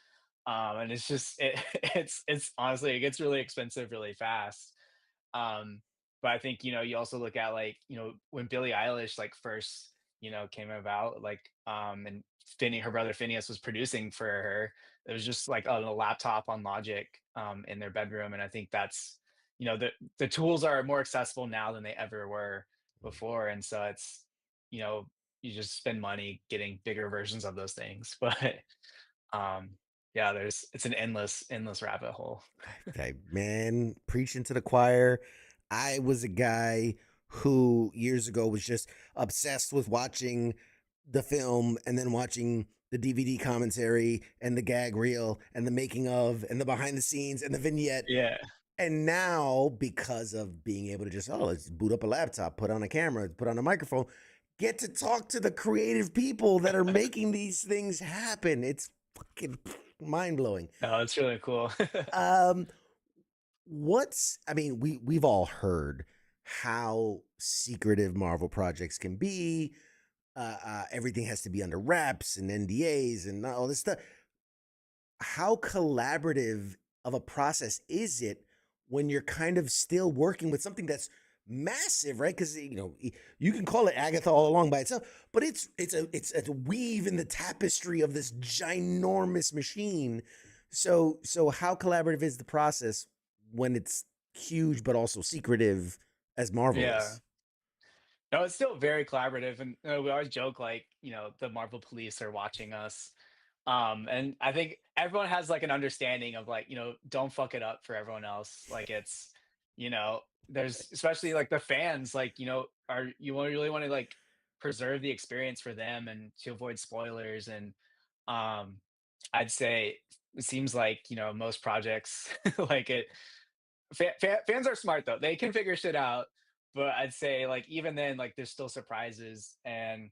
And it's just it's honestly it gets really expensive really fast. Um, but I think, you also look at like, when Billie Eilish like first, came about, like, and her brother Phineas was producing for her. It was just like on a laptop on Logic, in their bedroom. And I think that's, the tools are more accessible now than they ever were before. And so it's, you know, you just spend money getting bigger versions of those things. But um, yeah, it's an endless rabbit hole. Okay, man, preaching to the choir. I was a guy who years ago was just obsessed with watching the film and then watching the DVD commentary and the gag reel and the making of and the behind the scenes and the vignette. Yeah. And now, because of being able to just, oh, let's boot up a laptop, put on a camera, put on a microphone, get to talk to the creative people that are making these things happen. It's fucking mind blowing. No, it's really cool. Um, I mean, we've all heard how secretive Marvel projects can be. Everything has to be under wraps and NDAs and all this stuff. How collaborative of a process is it when you're kind of still working with something that's massive, right? Because you can call it Agatha All Along by itself, but it's a weave in the tapestry of this ginormous machine. So how collaborative is the process when it's huge but also secretive as Marvel Yeah. is? No, it's still very collaborative, and we always joke like, the Marvel police are watching us. And I think everyone has like an understanding of like, don't fuck it up for everyone else. Like there's especially like the fans, like, are you really want to like preserve the experience for them and to avoid spoilers. And um I'd say it seems like, most projects like fans are smart though. They can figure shit out, but I'd say like even then, like there's still surprises. And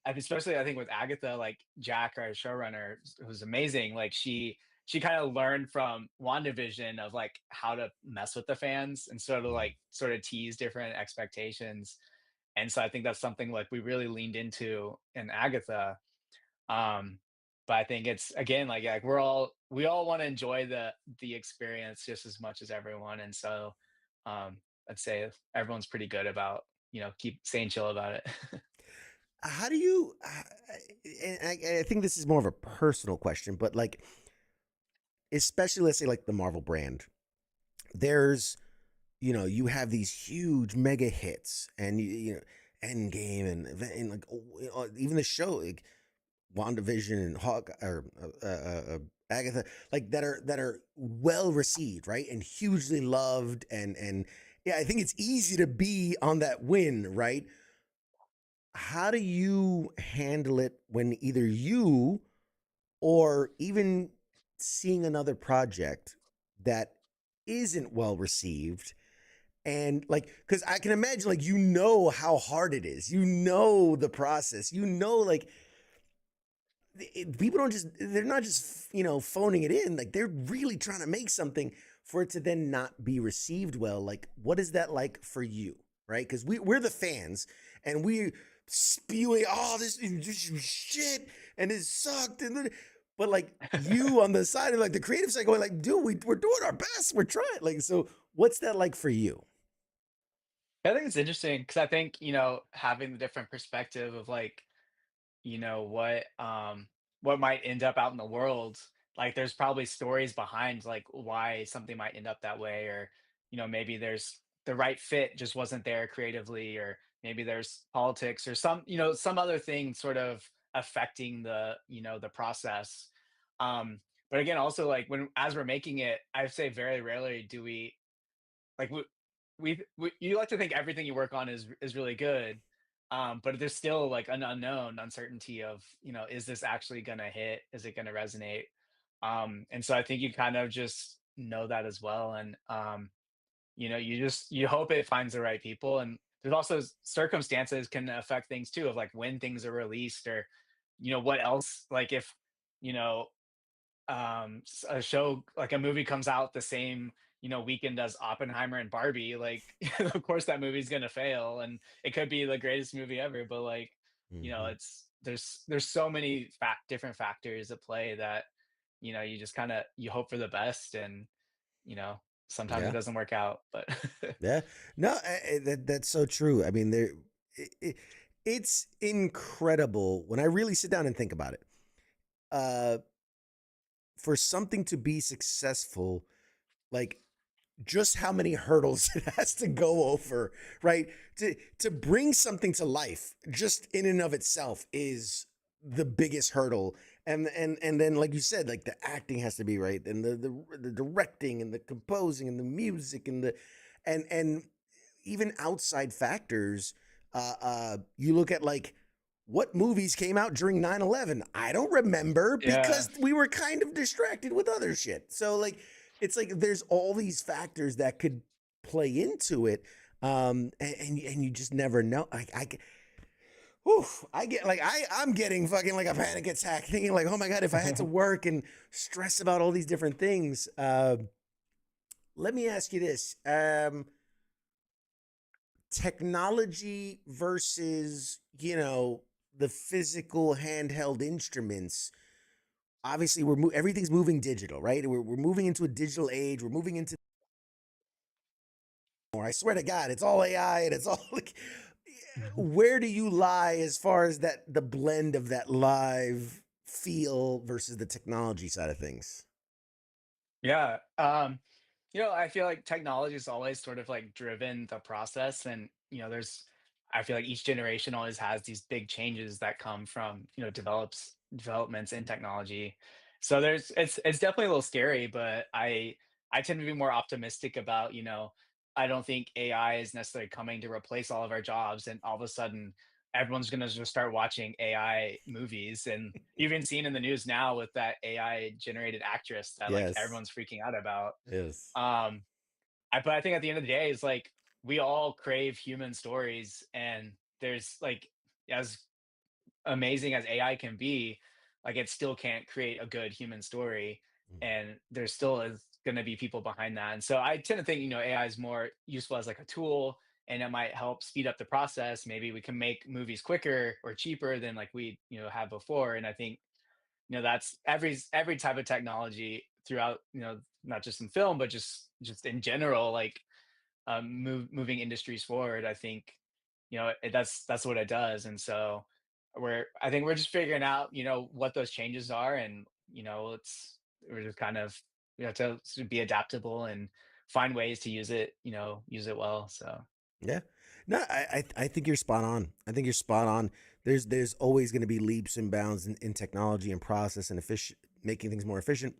especially I think with Agatha, like Jack, our showrunner, who's amazing. Like she kind of learned from WandaVision of like how to mess with the fans and sort of tease different expectations. And so I think that's something like we really leaned into in Agatha. um but I think it's again like we all want to enjoy the experience just as much as everyone. And so I'd say everyone's pretty good about, keep staying chill about it. How do you? And I think this is more of a personal question, but like, especially let's say like the Marvel brand, there's you have these huge mega hits and Endgame and like even the show like WandaVision and Hawk or Agatha like that are well received, right? And hugely loved and yeah, I think it's easy to be on that win, right? How do you handle it when either you or even seeing another project that isn't well received and like because I can imagine like how hard it is, the process, like people don't just they're not just phoning it in, like they're really trying to make something for it to then not be received well. Like what is that like for you, right? Because we're the fans and we spewing this shit and it sucked but like you on the side of like the creative side going like dude we're doing our best, we're trying, like, so what's that like for you? I think it's interesting because I think, having the different perspective of like, what might end up out in the world. Like there's probably stories behind like why something might end up that way. Or maybe there's the right fit just wasn't there creatively. Or maybe there's politics or some other thing sort of affecting the process. But again, also like when as we're making it, I say very rarely do we like we you like to think everything you work on is really good. But there's still like an unknown uncertainty of, is this actually gonna hit, is it gonna resonate? And so I think you kind of just know that as well. And you hope it finds the right people. And there's also circumstances can affect things too, of like when things are released, or what else, like if you know a show, like a movie comes out the same weekend as Oppenheimer and Barbie, like of course that movie's gonna fail, and it could be the greatest movie ever, but like Hmm. it's there's so many different factors at play that you just kind of you hope for the best, and you know sometimes it Yeah. doesn't work out, but Yeah. No, that's so true. I mean, it, it, it's incredible when I really sit down and think about it. Uh, for something to be successful, like just how many hurdles it has to go over, right? To bring something to life, just in and of itself, is the biggest hurdle. And then, like you said, like the acting has to be right, and the directing and the composing and the music and and even outside factors. You look at like what movies came out during 9/11. I don't remember yeah. because we were kind of distracted with other shit. So like it's like there's all these factors that could play into it. And you just never know. Whew, I get like I'm getting fucking like a panic attack thinking like, oh my god, if I had to work and stress about all these different things. Let me ask you this. Technology versus, the physical handheld instruments. Obviously, everything's moving digital, right? We're moving into a digital age. We're moving into more. I swear to God, it's all AI and it's all like. Where do you lie as far as the blend of that live feel versus the technology side of things? Yeah. I feel like technology is always sort of like driven the process, and I feel like each generation always has these big changes that come from developments in technology. So it's definitely a little scary, but I tend to be more optimistic about I don't think AI is necessarily coming to replace all of our jobs, and all of a sudden everyone's gonna just start watching AI movies. And you've been seeing in the news now with that AI generated actress that like Yes. everyone's freaking out about. Yes. Um, but I think at the end of the day, is like we all crave human stories, and there's like as amazing as AI can be, like it still can't create a good human story, and there still is going to be people behind that. And so I tend to think AI is more useful as like a tool, and it might help speed up the process. Maybe we can make movies quicker or cheaper than like we have before. And I think that's every type of technology throughout, not just in film but just in general, like moving industries forward. I think that's what it does. And so I think we're just figuring out what those changes are, and we're just kind of to be adaptable and find ways to use it well. So Yeah. No, I think you're spot on. I think you're spot on. There's always going to be leaps and bounds in technology and process and making things more efficient.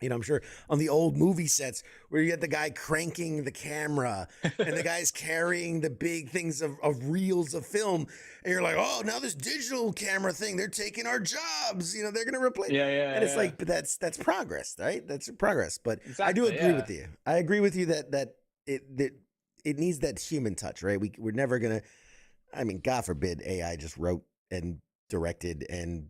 I'm sure on the old movie sets where you get the guy cranking the camera and the guy's carrying the big things of reels of film. And you're like, oh, now this digital camera thing, they're taking our jobs. They're going to replace. yeah, yeah, And it's yeah, like, but that's progress, right? That's progress. But I do exactly, agree yeah. with you. I agree with you that it needs that human touch, right? We're never going to, I mean, God forbid AI just wrote and directed and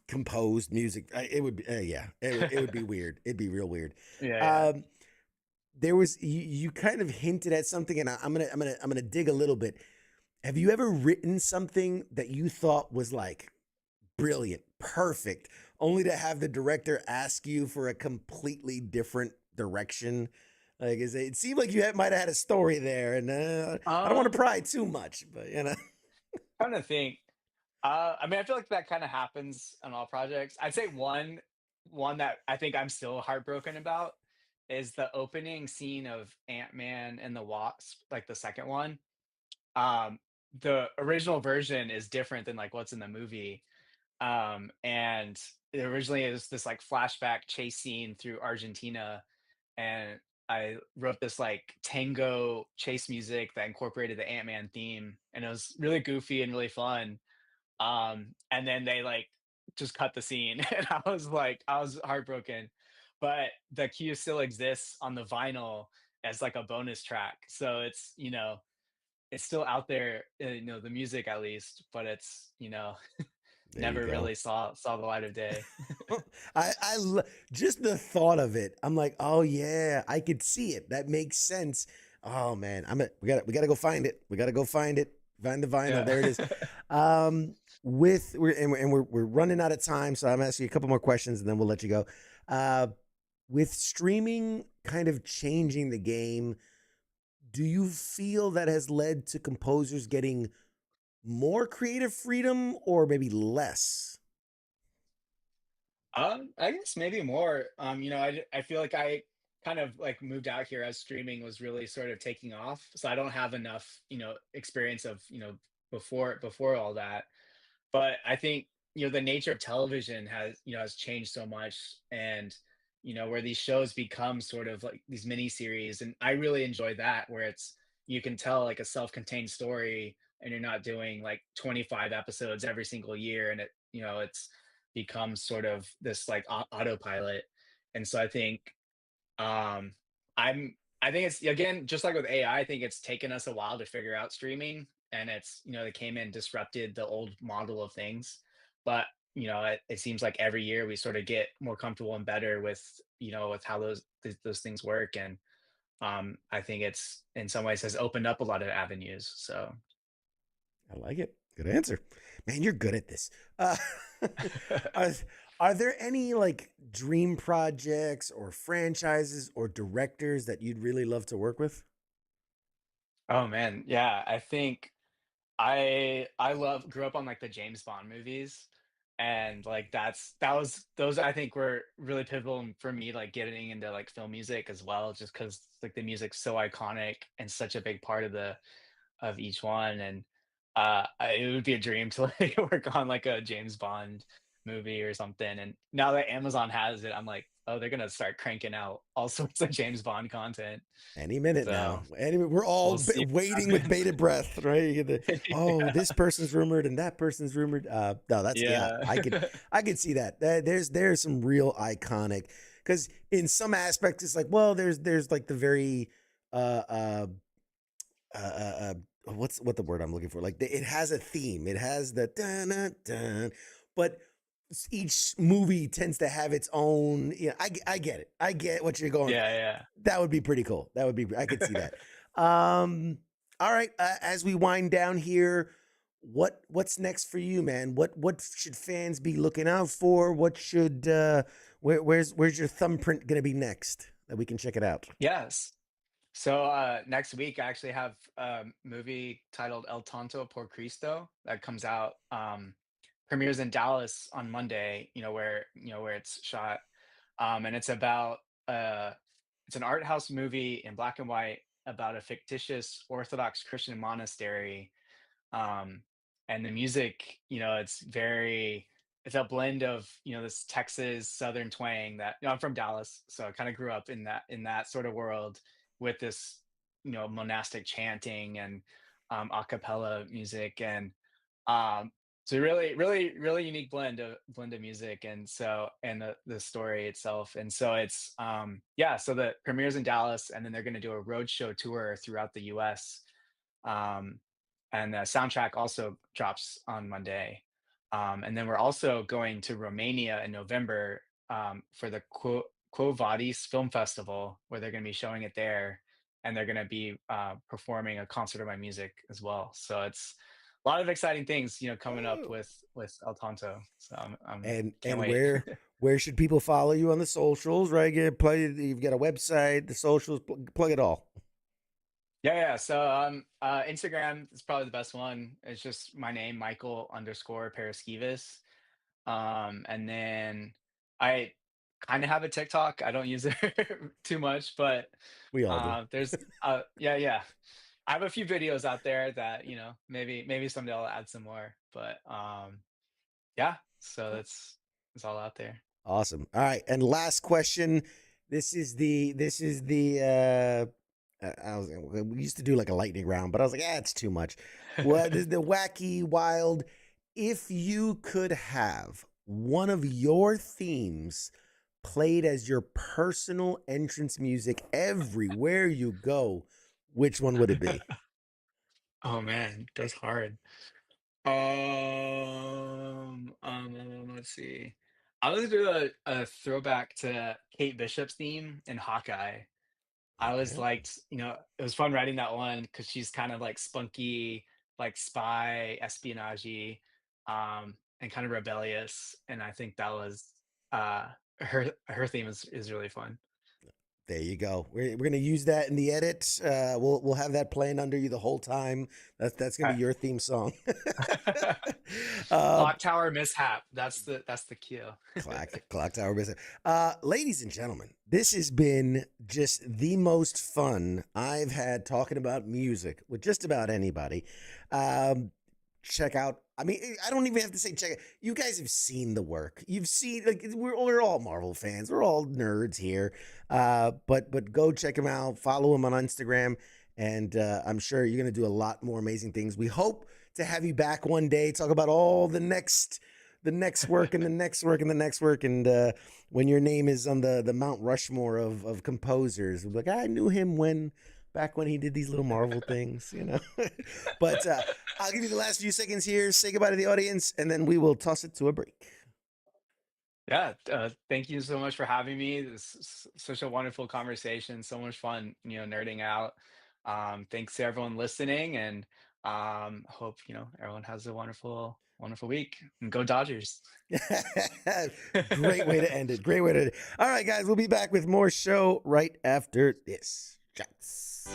composed music. It would be, yeah, it would be weird. It'd be real weird. Yeah, yeah. Um, there was you kind of hinted at something, and I'm gonna dig a little bit. Have you ever written something that you thought was like brilliant, perfect, only to have the director ask you for a completely different direction? Like, it seemed like might have had a story there, and I don't want to um pry too much, but Trying to think. I mean, I feel like that kind of happens on all projects. I'd say one that I think I'm still heartbroken about is the opening scene of Ant-Man and the Wasp, like the second one. Um, the original version is different than like what's in the movie. And it originally is this like flashback chase scene through Argentina, and I wrote this like tango chase music that incorporated the Ant-Man theme, and it was really goofy and really fun. And then they like just cut the scene. And I was heartbroken. But the cue still exists on the vinyl as like a bonus track. So it's, it's still out there, the music at least, but it's, There you never go. really saw the light of day. Just the thought of it. I'm like, oh yeah, I could see it. That makes sense. Oh man, we gotta go find it. We gotta go find it. Find the vinyl. Yeah. There it is. We're running out of time, so I'm asking you a couple more questions and then we'll let you go. With streaming kind of changing the game, do you feel that has led to composers getting more creative freedom or maybe less? I guess maybe more. I feel like I kind of like moved out here as streaming was really sort of taking off. So I don't have enough, experience of, before all that. But I think, the nature of television has changed so much, and, where these shows become sort of like these mini series. And I really enjoy that, where you can tell like a self-contained story, and you're not doing like 25 episodes every single year. And it's becomes sort of this like autopilot. And so I think, um, I think it's, again, just like with AI, I think it's taken us a while to figure out streaming, and they came in, disrupted the old model of things. But, it seems like every year we sort of get more comfortable and better with how those things work. And I think it's in some ways has opened up a lot of avenues. So I like it. Good answer. Man, you're good at this. Are, are there any like dream projects or franchises or directors that you'd really love to work with? oh man, yeah, I think I love grew up on like the James Bond movies, and like that was those I think were really pivotal for me, like getting into like film music as well, just because like the music's so iconic and such a big part of each one. And it would be a dream to like work on like a James Bond movie or something. And now that Amazon has it, I'm like, oh, they're gonna start cranking out all sorts of James Bond content. Any minute So now. We're all we'll see what waiting with happens. bated breath, right? You get oh, Yeah. this person's rumored and that person's rumored. No, that's yeah. Yeah. I could see that. There's some real iconic because in some aspects it's like, well, there's like the very uh uh what the word I'm looking for? Like it has a theme. It has the dun dun dun, but each movie tends to have its own. Yeah, I get it. I get what you're going. Yeah, That would be pretty cool. That would be. I could see yeah. that. All right. As we wind down here, what's next for you, man? What should fans be looking out for? What should where's your thumbprint gonna be next that we can check it out? Yes. So next week I actually have a movie titled El Tonto por Cristo that comes out, premieres in Dallas on Monday, where it's shot. And it's about uh it's an art house movie in black and white about a fictitious Orthodox Christian monastery. um and the music, it's a blend of, this Texas Southern twang that, I'm from Dallas, so I kind of grew up in that sort of world, with this, monastic chanting and a cappella music. And it's a really really really unique blend of music. And so, and the story itself. And so it's, yeah, so the premieres in Dallas, and then they're going to do a roadshow tour throughout the US. um, and the soundtrack also drops on Monday. And then we're also going to Romania in November, for the Quo Vadis Film Festival, where they're going to be showing it there, and they're going to be performing a concert of my music as well. So it's a lot of exciting things, coming up Oh. with El Tonto. So I'm can't And wait. where should people follow you on the socials? Right, you've got a website, the socials, plug it all. Yeah. So Instagram is probably the best one. It's just my name, Michael underscore Paraskevas. And then I kind of have a TikTok. I don't use it too much, but We all do. there's yeah. I have a few videos out there that, maybe someday I'll add some more. But yeah, so it's all out there. Awesome. All right, and last question. We used to do like a lightning round, but I was like, it's too much. What is the wacky wild? If you could have one of your themes played as your personal entrance music everywhere you go, which one would it be? Oh man, that's hard. Let's see. I was gonna do a throwback to Kate Bishop's theme in Hawkeye. I always Okay. liked, it was fun writing that one because she's kind of like spunky, like spy, espionage, and kind of rebellious. And I think that was her theme is really fun. There you go. We're gonna use that in the edit. We'll have that playing under you the whole time. That's gonna be your theme song. um, Clock Tower mishap. That's the cue. clock tower business. Ladies and gentlemen, this has been just the most fun I've had talking about music with just about anybody. Check out. I mean, I don't even have to say check it. You guys have seen the work. You've seen, like, we're all Marvel fans. We're all nerds here. But go check him out. Follow him on Instagram, and I'm sure you're gonna do a lot more amazing things. We hope to have you back one day. Talk about all the next work and the next work and the next work. And when your name is on the Mount Rushmore of composers, like, I knew him back when he did these little Marvel things, you know. But I'll give you the last few seconds here. Say goodbye to the audience, and then we will toss it to a break. Yeah, thank you so much for having me. This is such a wonderful conversation, so much fun, nerding out. Thanks to everyone listening, and hope everyone has a wonderful, wonderful week. And go Dodgers! Great way to end it. Great way to end it. All right, guys, we'll be back with more show right after this. Shots.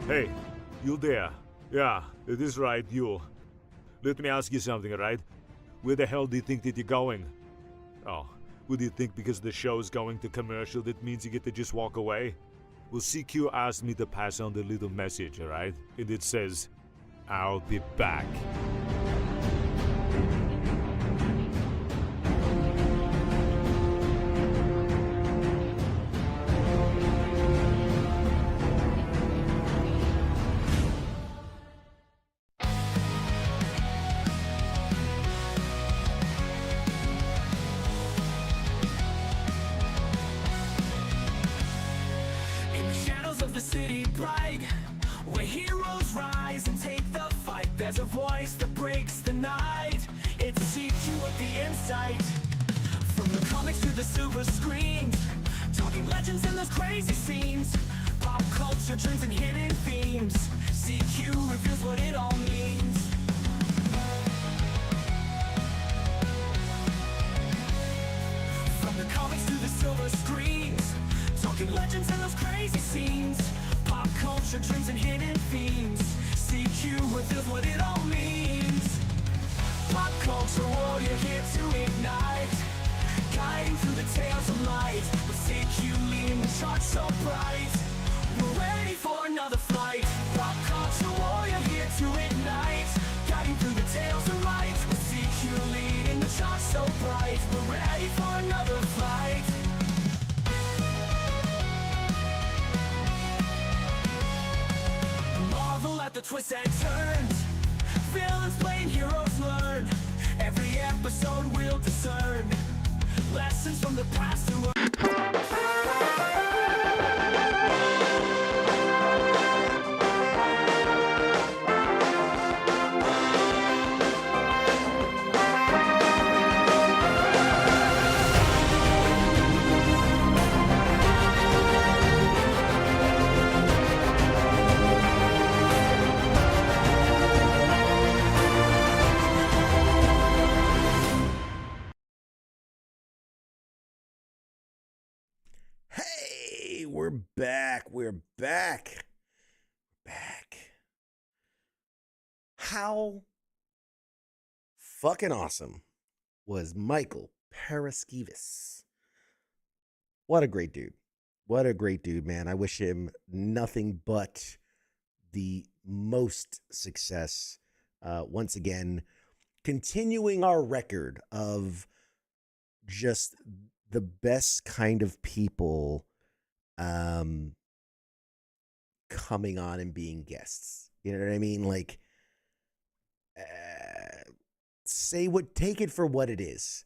Hey, you there? Yeah, it is right, you. Let me ask you something, right? Where the hell do you think that you're going? Oh, would you think because the show is going to commercial that means you get to just walk away? Well, CQ asked me to pass on the little message, alright? And it says, I'll be back. In the shadows of the city bright, where heroes rise and take the fight, there's a voice that breaks the night. It's CQ at the insight. From the comics to the silver screens, talking legends and those crazy scenes, pop culture trends and hidden themes. CQ reveals what it all means. From the comics to the silver screens, talking legends and those crazy scenes, pop culture trends and hidden themes. CQ reveals what it all means. Pop culture warrior here to ignite, guiding through the tales of light. With CQ leading the charge so bright, we're ready for another flight. Pop culture warrior here to ignite, guiding through the tales of light. With CQ leading the charge so bright, we're ready for another flight. Marvel at the twists and turns, villains playing heroes learn. Every episode we'll discern lessons from the past to learn. Hey, we're back. We're back. Back. How fucking awesome was Michael Paraskevas? What a great dude. What a great dude, man. I wish him nothing but the most success Once again, continuing our record of just the best kind of people coming on and being guests. You know what I mean? Like, take it for what it is.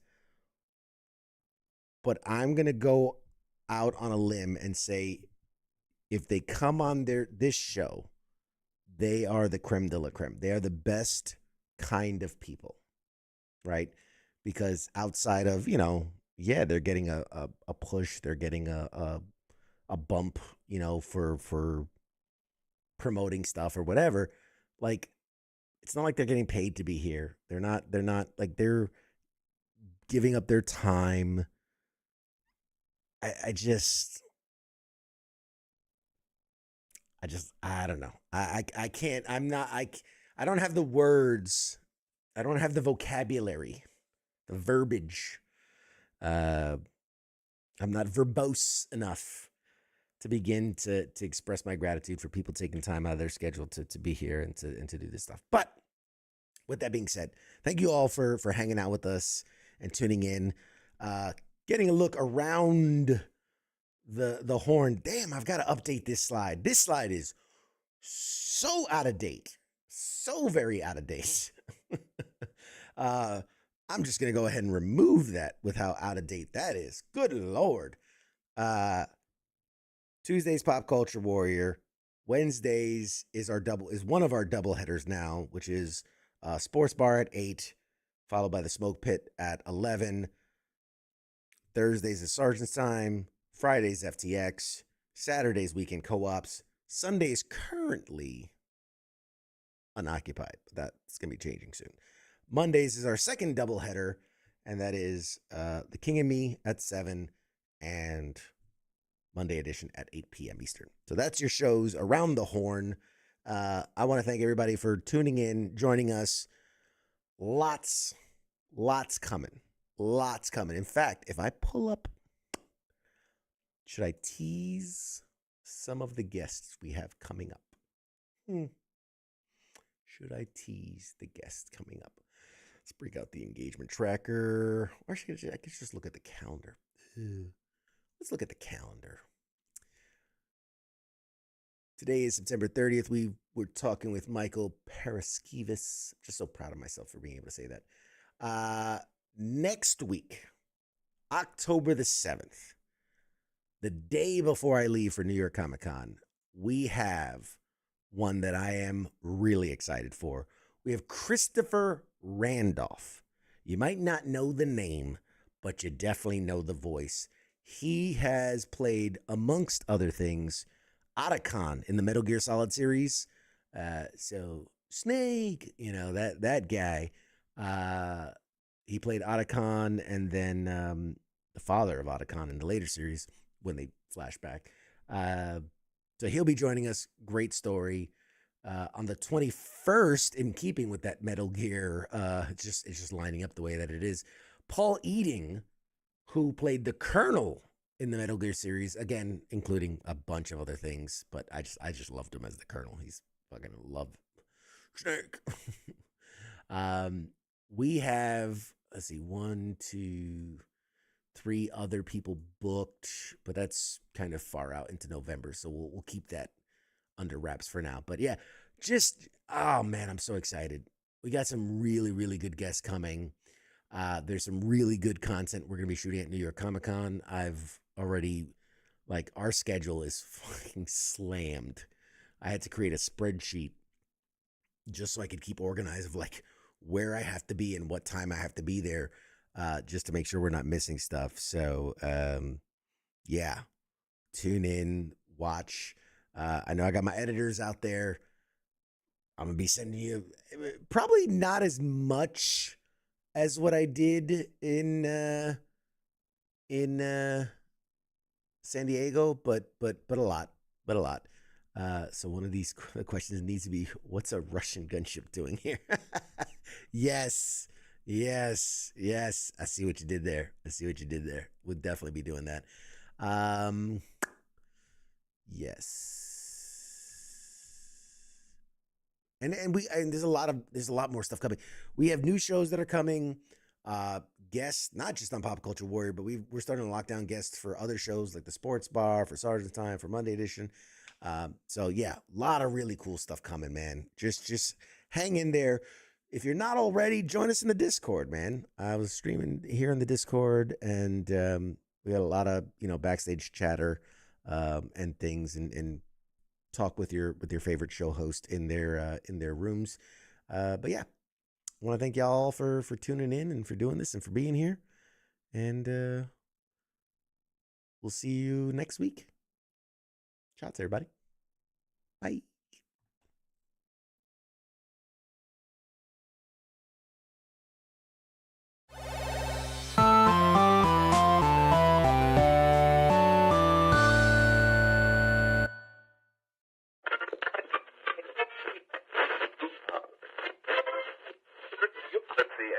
But I'm going to go out on a limb and say, if they come on this show, they are the creme de la creme. They are the best kind of people, right? Because outside of, they're getting a push, they're getting a bump, for promoting stuff or whatever. Like, it's not like they're getting paid to be here. They're not like, they're giving up their time. I don't know. I can't, I don't have the words. I don't have the vocabulary, the verbiage. I'm not verbose enough to begin to express my gratitude for people taking time out of their schedule to be here and to do this stuff. But with that being said, thank you all for hanging out with us and tuning in, getting a look around the horn. Damn, I've got to update this slide. This slide is so out of date, so very out of date. I'm just gonna go ahead and remove that with how out of date that is. Good Lord. Tuesday's Pop Culture Warrior. Wednesdays is one of our double headers now, which is Sports Bar at 8, followed by the Smoke Pit at 11. Thursdays is Sergeant's Time. Fridays FTX. Saturdays Weekend Co-ops. Sundays currently unoccupied, but that's gonna be changing soon. Mondays is our second doubleheader, and that is The King and Me at 7 and Monday edition at 8 p.m. Eastern. So that's your shows around the horn. I want to thank everybody for tuning in, joining us. Lots coming. Lots coming. In fact, if I pull up, should I tease some of the guests we have coming up? Should I tease the guests coming up? Let's break out the engagement tracker. Or I could just look at the calendar. Let's look at the calendar. Today is September 30th. We were talking with Michael Paraskevas. I'm just so proud of myself for being able to say that. Next week, October the 7th, the day before I leave for New York Comic Con, we have one that I am really excited for. We have Christopher Randolph. You might not know the name, but you definitely know the voice. He has played, amongst other things, Otacon in the Metal Gear Solid series. So Snake, that guy. He played Otacon, and then the father of Otacon in the later series when they flash back. So he'll be joining us. Great story. On the 21st, in keeping with that Metal Gear, it's just lining up the way that it is. Paul Eating, who played the Colonel in the Metal Gear series, again, including a bunch of other things, but I just loved him as the Colonel. He's fucking love Snake. We have, let's see, 1, 2, 3 other people booked, but that's kind of far out into November, so we'll keep that under wraps for now. But yeah, oh man, I'm so excited. We got some really, really good guests coming. There's some really good content we're going to be shooting at New York Comic Con. I've already, our schedule is fucking slammed. I had to create a spreadsheet just so I could keep organized of where I have to be and what time I have to be there, just to make sure we're not missing stuff. So, yeah, tune in, watch. I know I got my editors out there. I'm going to be sending you probably not as much as what I did in San Diego, but a lot. So one of these questions needs to be, what's a Russian gunship doing here? Yes. I see what you did there. We'll definitely be doing that. Yes. And there's a lot more stuff coming. We have new shows that are coming, guests, not just on Pop Culture Warrior, but we're starting to lock down guests for other shows like the Sports Bar, for Sergeant's Time, for Monday Edition. So yeah, a lot of really cool stuff coming, man. Just hang in there. If you're not already, join us in the Discord, man. I was streaming here in the Discord, and we had a lot of backstage chatter and things, and talk with your favorite show host in their rooms. But yeah, I want to thank y'all for tuning in and for doing this and for being here. And we'll see you next week. Shots, everybody. Bye. Let's see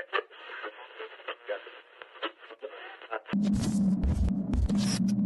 it.